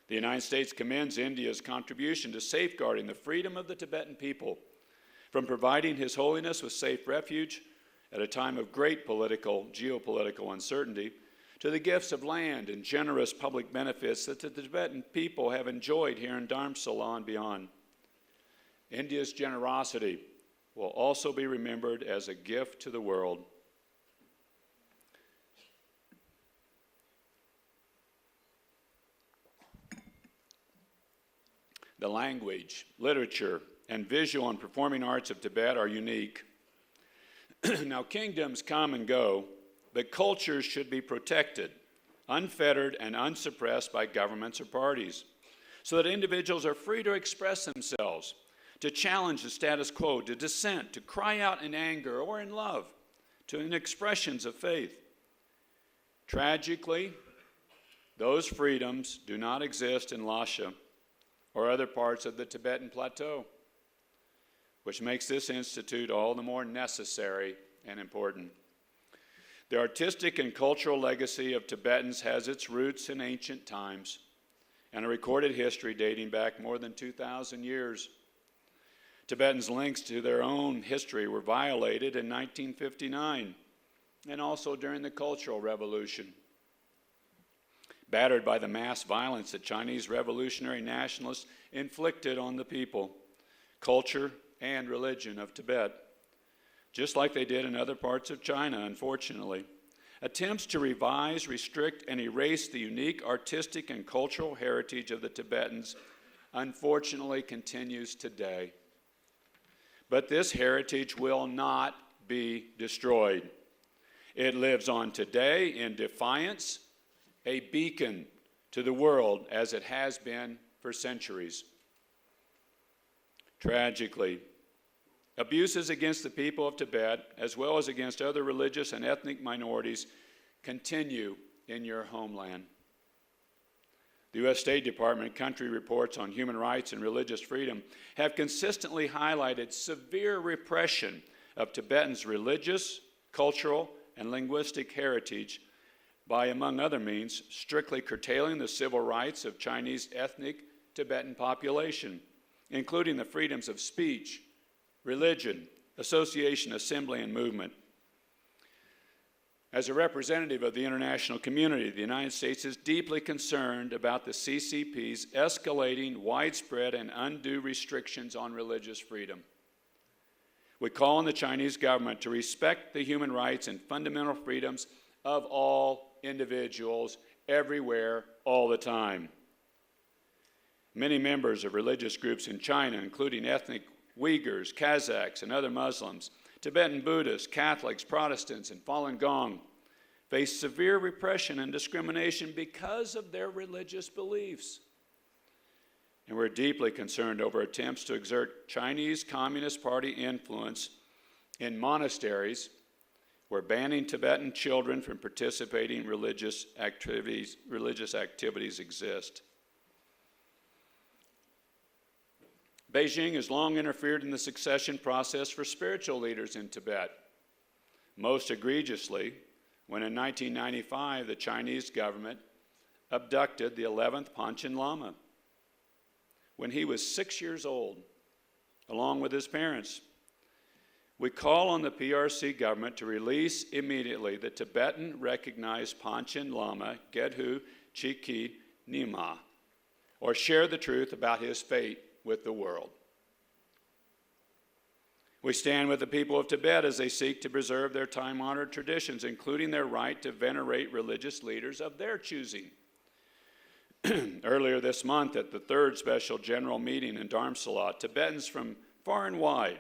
The United States commends India's contribution to safeguarding the freedom of the Tibetan people, from providing His Holiness with safe refuge at a time of great geopolitical uncertainty, to the gifts of land and generous public benefits that the Tibetan people have enjoyed here in Dharamshala and beyond. India's generosity will also be remembered as a gift to the world. The language, literature, and visual and performing arts of Tibet are unique. Now, kingdoms come and go, but cultures should be protected, unfettered, and unsuppressed by governments or parties, so that individuals are free to express themselves, to challenge the status quo, to dissent, to cry out in anger or in love, in expressions of faith. Tragically, those freedoms do not exist in Lhasa or other parts of the Tibetan Plateau, which makes this institute all the more necessary and important. The artistic and cultural legacy of Tibetans has its roots in ancient times and a recorded history dating back more than 2,000 years. Tibetans' links to their own history were violated in 1959 and also during the Cultural Revolution. Battered by the mass violence that Chinese revolutionary nationalists inflicted on the people, culture, and religion of Tibet, just like they did in other parts of China, unfortunately. Attempts to revise, restrict, and erase the unique artistic and cultural heritage of the Tibetans unfortunately continues today. But this heritage will not be destroyed. It lives on today in defiance, a beacon to the world as it has been for centuries. Tragically, abuses against the people of Tibet, as well as against other religious and ethnic minorities, continue in your homeland. The U.S. State Department country reports on human rights and religious freedom have consistently highlighted severe repression of Tibetans' religious, cultural, and linguistic heritage by, among other means, strictly curtailing the civil rights of Chinese ethnic Tibetan population, including the freedoms of speech, religion, association, assembly, and movement. As a representative of the international community, the United States is deeply concerned about the CCP's escalating, widespread, and undue restrictions on religious freedom. We call on the Chinese government to respect the human rights and fundamental freedoms of all individuals, everywhere, all the time. Many members of religious groups in China, including ethnic Uyghurs, Kazakhs, and other Muslims, Tibetan Buddhists, Catholics, Protestants, and Falun Gong, face severe repression and discrimination because of their religious beliefs. And we're deeply concerned over attempts to exert Chinese Communist Party influence in monasteries where banning Tibetan children from participating in religious activities exist. Beijing has long interfered in the succession process for spiritual leaders in Tibet, most egregiously when in 1995 the Chinese government abducted the 11th Panchen Lama when he was 6 years old, along with his parents. We call on the PRC government to release immediately the Tibetan-recognized Panchen Lama Gedhu Chiki Nima, or share the truth about his fate with the world. We stand with the people of Tibet as they seek to preserve their time-honored traditions, including their right to venerate religious leaders of their choosing. Earlier this month, at the third special general meeting in Dharamshala, Tibetans from far and wide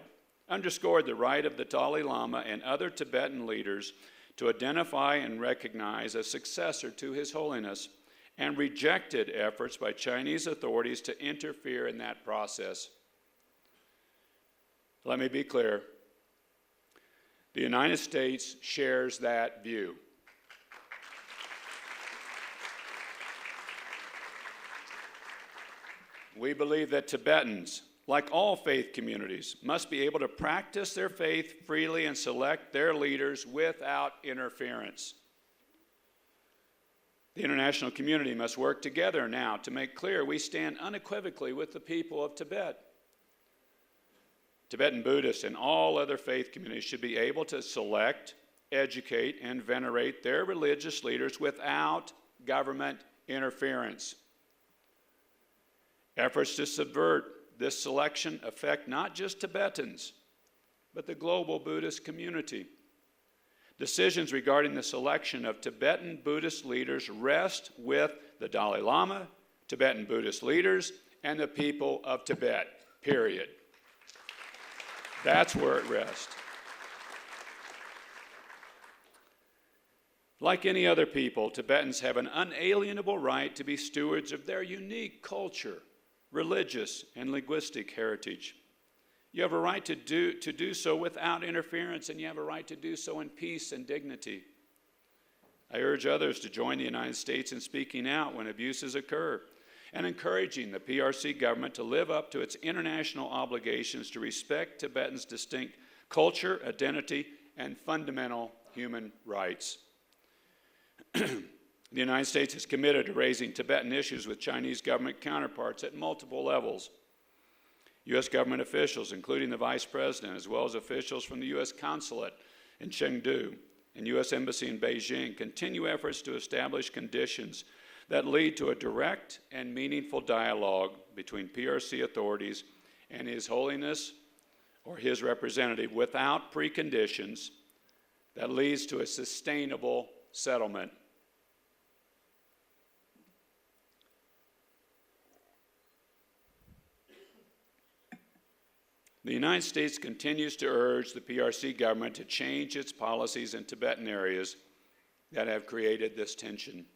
underscored the right of the Dalai Lama and other Tibetan leaders to identify and recognize a successor to His Holiness, and rejected efforts by Chinese authorities to interfere in that process. Let me be clear. The United States shares that view. we believe that Tibetans, like all faith communities, must be able to practice their faith freely and select their leaders without interference. The international community must work together now to make clear we stand unequivocally with the people of Tibet. Tibetan Buddhists and all other faith communities should be able to select, educate, and venerate their religious leaders without government interference. Efforts to subvert this selection affect not just Tibetans, but the global Buddhist community. Decisions regarding the selection of Tibetan Buddhist leaders rest with the Dalai Lama, Tibetan Buddhist leaders, and the people of Tibet, period. That's where it rests. Like any other people, Tibetans have an unalienable right to be stewards of their unique culture, religious, and linguistic heritage. You have a right to do so without interference, and you have a right to do so in peace and dignity. I urge others to join the United States in speaking out when abuses occur and encouraging the PRC government to live up to its international obligations to respect Tibetans' distinct culture, identity, and fundamental human rights. The United States is committed to raising Tibetan issues with Chinese government counterparts at multiple levels. U.S. government officials, including the Vice President, as well as officials from the U.S. Consulate in Chengdu and U.S. Embassy in Beijing, continue efforts to establish conditions that lead to a direct and meaningful dialogue between PRC authorities and His Holiness or his representative without preconditions that leads to a sustainable settlement. The United States continues to urge the PRC government to change its policies in Tibetan areas that have created this tension,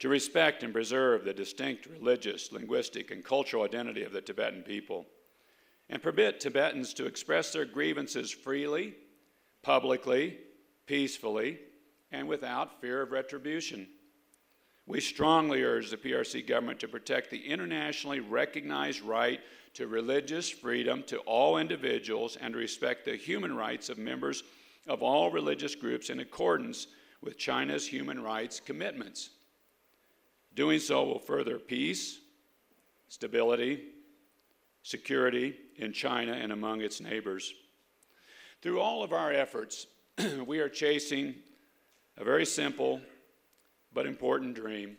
to respect and preserve the distinct religious, linguistic, and cultural identity of the Tibetan people, and permit Tibetans to express their grievances freely, publicly, peacefully, and without fear of retribution. We strongly urge the PRC government to protect the internationally recognized right to religious freedom to all individuals and to respect the human rights of members of all religious groups in accordance with China's human rights commitments. Doing so will further peace, stability, security in China and among its neighbors. Through all of our efforts, we are chasing a very simple but important dream,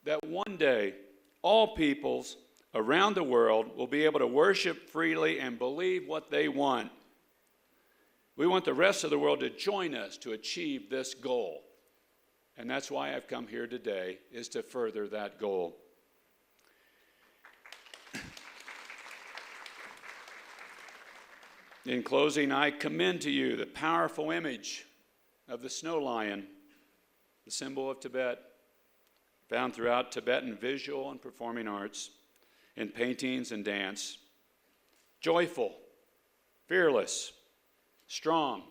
that one day all peoples around the world will be able to worship freely and believe what they want. We want the rest of the world to join us to achieve this goal. And that's why I've come here today, is to further that goal. In closing, I commend to you the powerful image of the snow lion, the symbol of Tibet, found throughout Tibetan visual and performing arts, in paintings and dance. Joyful, fearless, strong,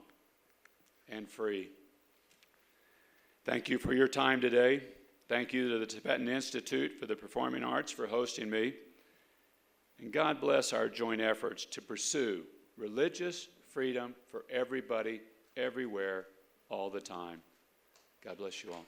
and free. Thank you for your time today. Thank you to the Tibetan Institute for the Performing Arts for hosting me. And God bless our joint efforts to pursue religious freedom for everybody, everywhere, all the time. God bless you all.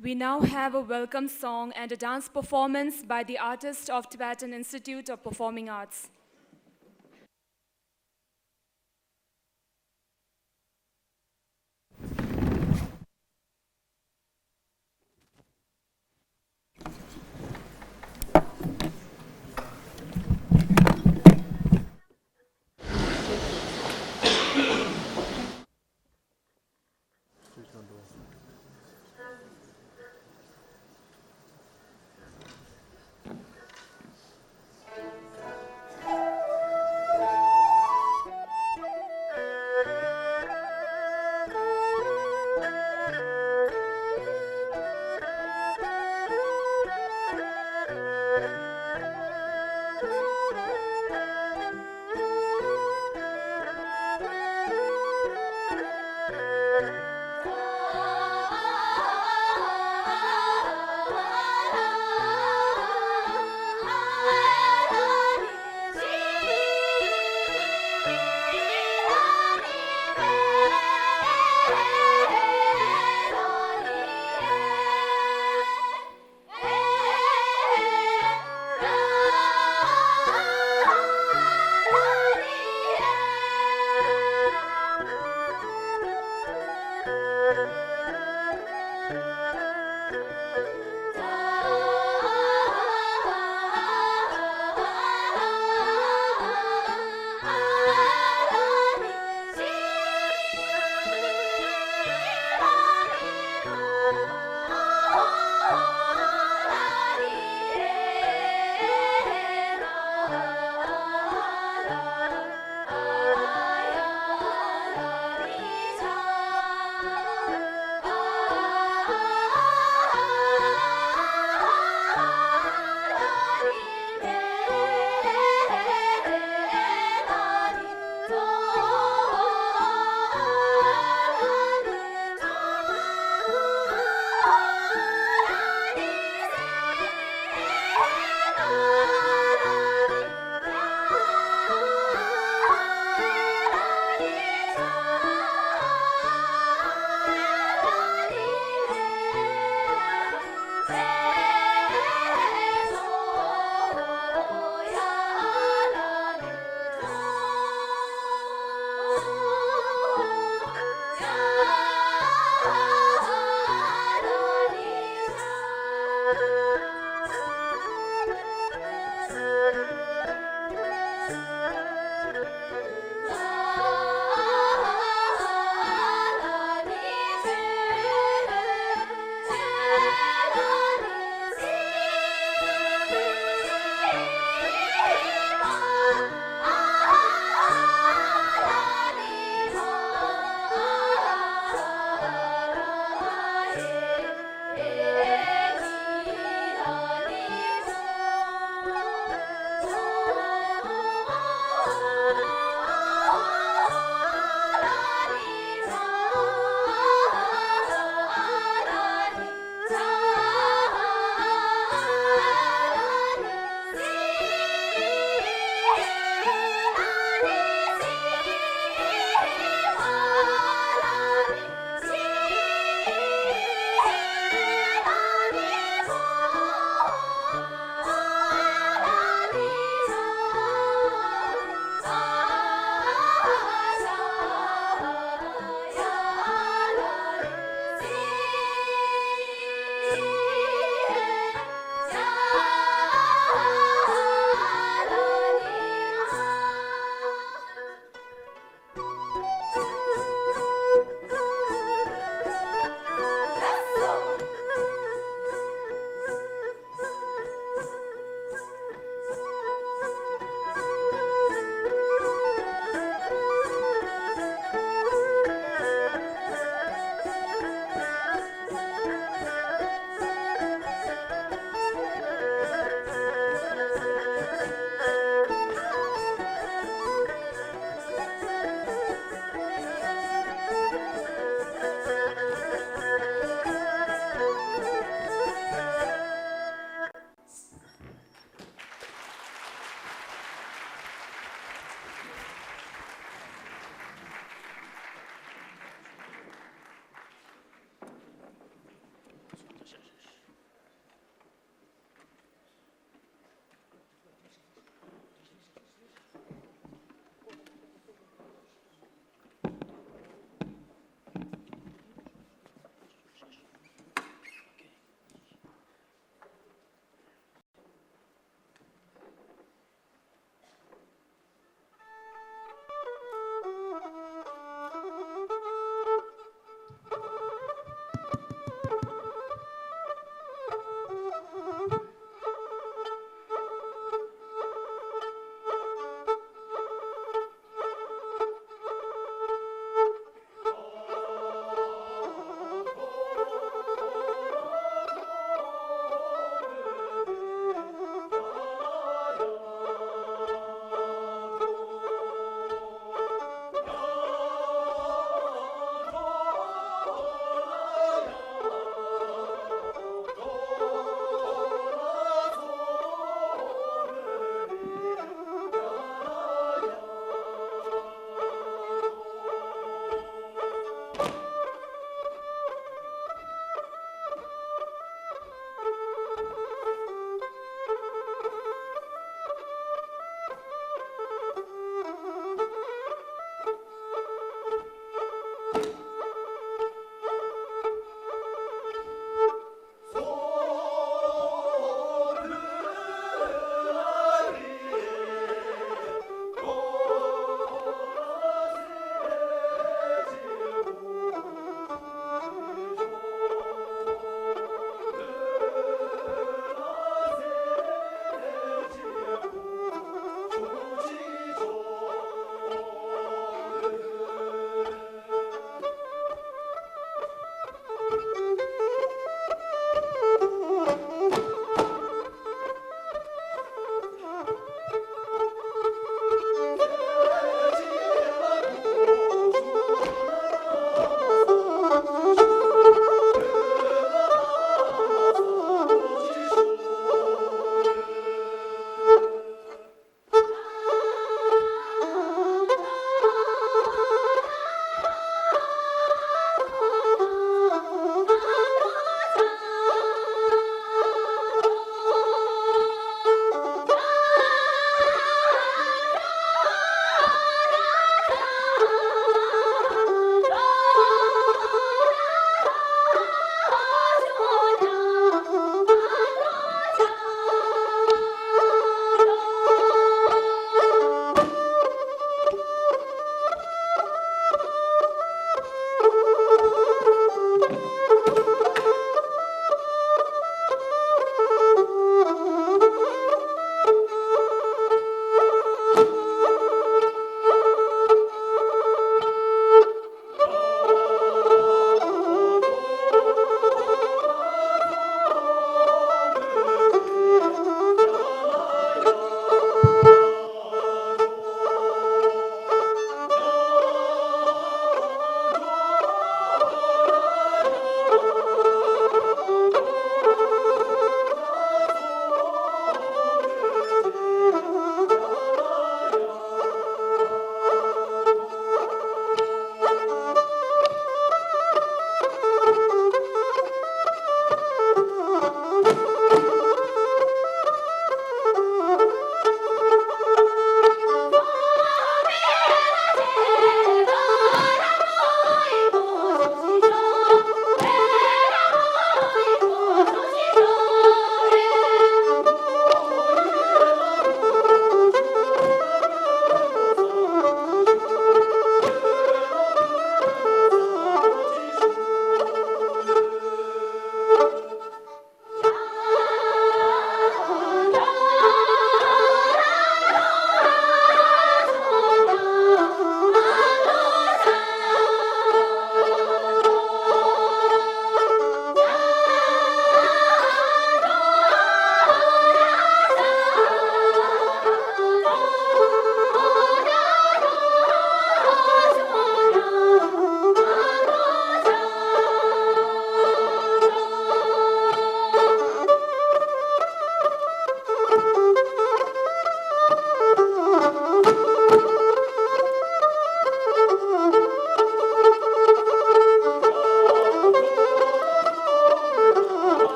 We now have a welcome song and a dance performance by the artist of Tibetan Institute of Performing Arts.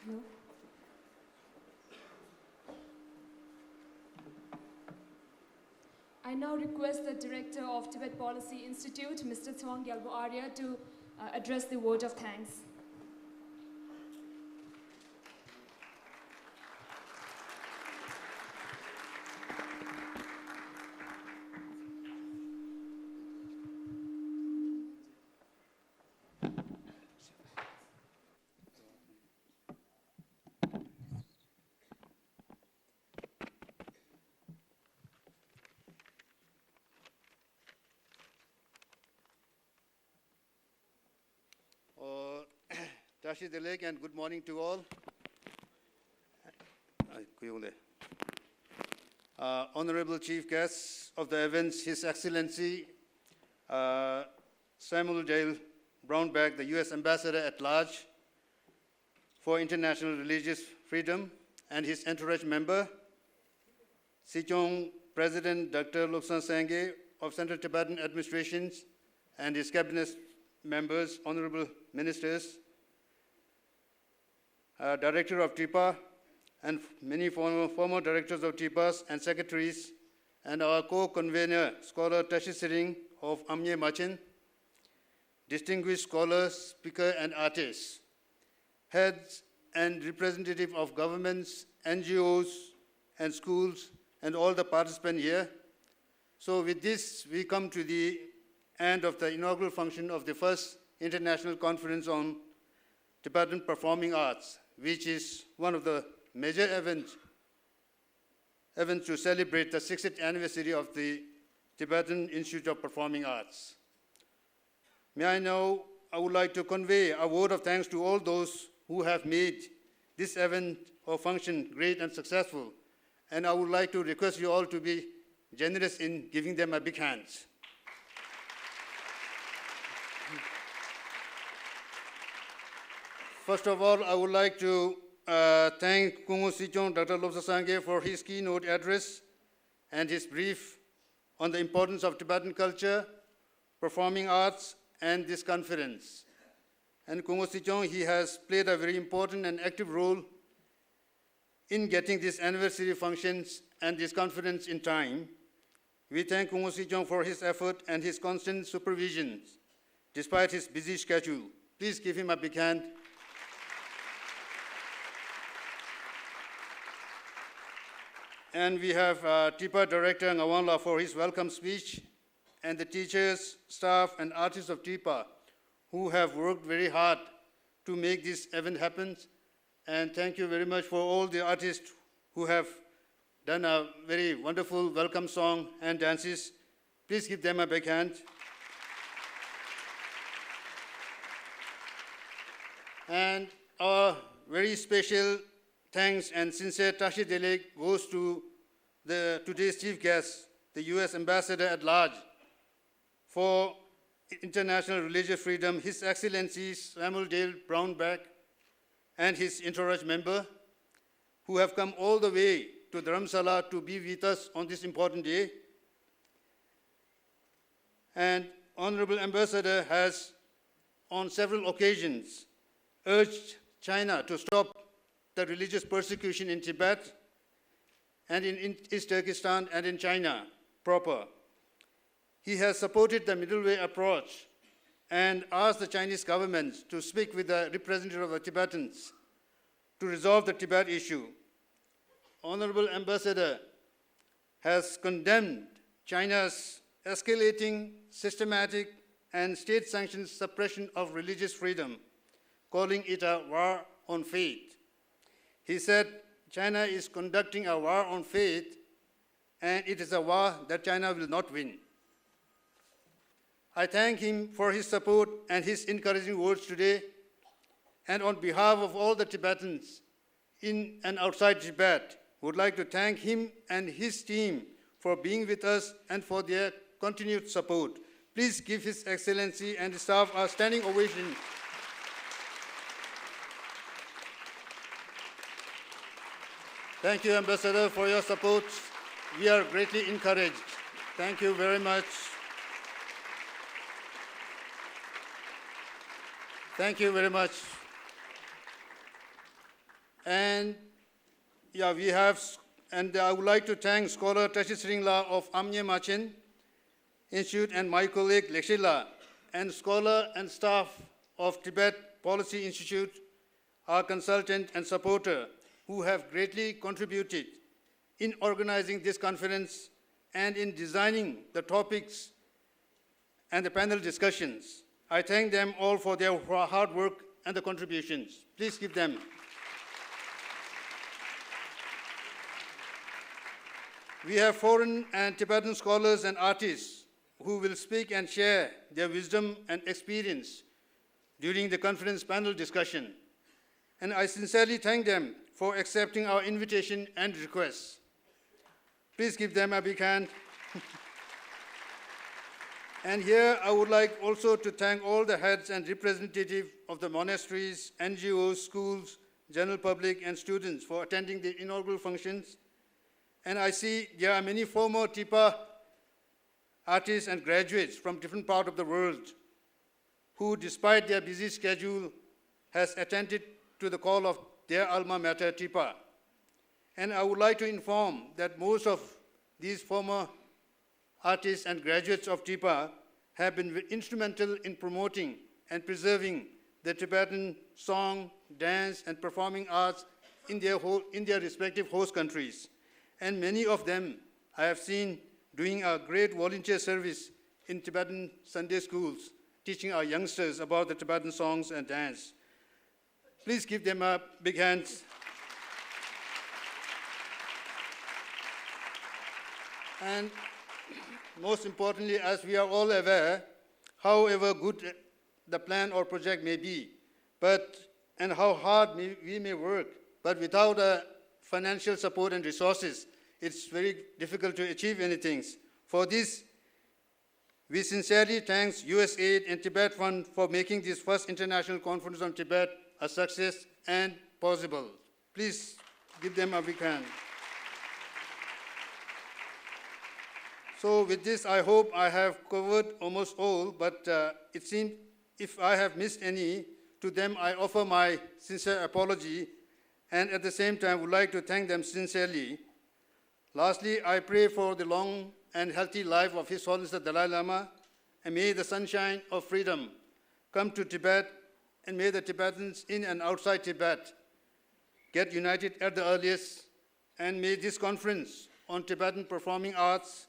you. I now request the Director of Tibet Policy Institute, Mr. Tsewang Gyalpo Arya, to address the vote of thanks. Tashi Delek, and good morning to all. Honorable Chief Guests of the events, His Excellency Samuel Dale Brownback, the U.S. Ambassador at Large for International Religious Freedom, and his entourage member, Sichong President Dr. Lobsang Sangye of Central Tibetan Administration, and his cabinet members, honorable ministers, Director of TIPA, and many former directors of TIPAs and secretaries, and our co-convener, Scholar Tashi Sering of Amye Machen, distinguished scholars, speaker, and artists, heads and representatives of governments, NGOs, and schools, and all the participants here. So with this, we come to the end of the inaugural function of the first International Conference on Tibetan Performing Arts, which is one of the major events to celebrate the 60th anniversary of the Tibetan Institute of Performing Arts. I would like to convey a word of thanks to all those who have made this event or function great and successful, and I would like to request you all to be generous in giving them a big hand. First of all, I would like to thank Kungu Sichong, Dr. Lobsang Sangye, for his keynote address and his brief on the importance of Tibetan culture, performing arts, and this conference. And Kungu Sichong, he has played a very important and active role in getting these anniversary functions and this conference in time. We thank Kungu Sichong for his effort and his constant supervision, despite his busy schedule. Please give him a big hand. And we have TIPA Director Ngawangla for his welcome speech, and the teachers, staff, and artists of TIPA who have worked very hard to make this event happen. And thank you very much for all the artists who have done a very wonderful welcome song and dances. Please give them a big hand. And our very special thanks and sincere Tashi Delek goes to today's chief guest, the U.S. Ambassador at Large for International Religious Freedom, His Excellency Samuel Dale Brownback, and his entourage member, who have come all the way to Dharamshala to be with us on this important day. And Honorable Ambassador has, on several occasions, urged China to stop the religious persecution in Tibet and in East Turkestan and in China proper. He has supported the middle way approach and asked the Chinese government to speak with the representative of the Tibetans to resolve the Tibet issue. Honorable Ambassador has condemned China's escalating, systematic, and state-sanctioned suppression of religious freedom, calling it a war on faith. He said China is conducting a war on faith, and it is a war that China will not win. I thank him for his support and his encouraging words today, and on behalf of all the Tibetans in and outside Tibet, would like to thank him and his team for being with us and for their continued support. Please give His Excellency and the staff a standing ovation. Thank you, Ambassador, for your support. We are greatly encouraged. Thank you very much. Thank you very much. And yeah, we have, and I would like to thank scholar Tashi Sringla of Amnye Machen Institute and my colleague Lekshila, and scholar and staff of Tibet Policy Institute, our consultant and supporter, who have greatly contributed in organizing this conference and in designing the topics and the panel discussions. I thank them all for their hard work and the contributions. Please give them. We have foreign and Tibetan scholars and artists who will speak and share their wisdom and experience during the conference panel discussion. And I sincerely thank them for accepting our invitation and requests. Please give them a big hand. And here I would like also to thank all the heads and representatives of the monasteries, NGOs, schools, general public, and students for attending the inaugural functions. And I see there are many former TIPA artists and graduates from different parts of the world who, despite their busy schedule, has attended to the call of their alma mater, TIPA. And I would like to inform that most of these former artists and graduates of TIPA have been instrumental in promoting and preserving the Tibetan song, dance, and performing arts in their respective host countries. And many of them I have seen doing a great volunteer service in Tibetan Sunday schools, teaching our youngsters about the Tibetan songs and dance. Please give them a big hand. And most importantly, as we are all aware, however good the plan or project may be, and how hard we may work, but without financial support and resources, it's very difficult to achieve anything. For this, we sincerely thank USAID and Tibet Fund for making this first international conference on Tibet a success and possible. Please give them a big hand. So with this, I hope I have covered almost all, but it seems if I have missed any, to them I offer my sincere apology, and at the same time would like to thank them sincerely. Lastly, I pray for the long and healthy life of His Holiness the Dalai Lama, and may the sunshine of freedom come to Tibet, and may the Tibetans in and outside Tibet get united at the earliest, and may this conference on Tibetan performing arts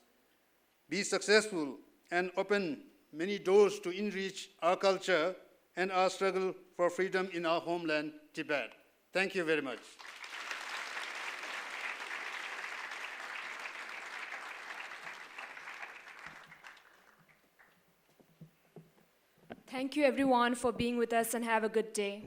be successful and open many doors to enrich our culture and our struggle for freedom in our homeland, Tibet. Thank you very much. Thank you everyone for being with us, and have a good day.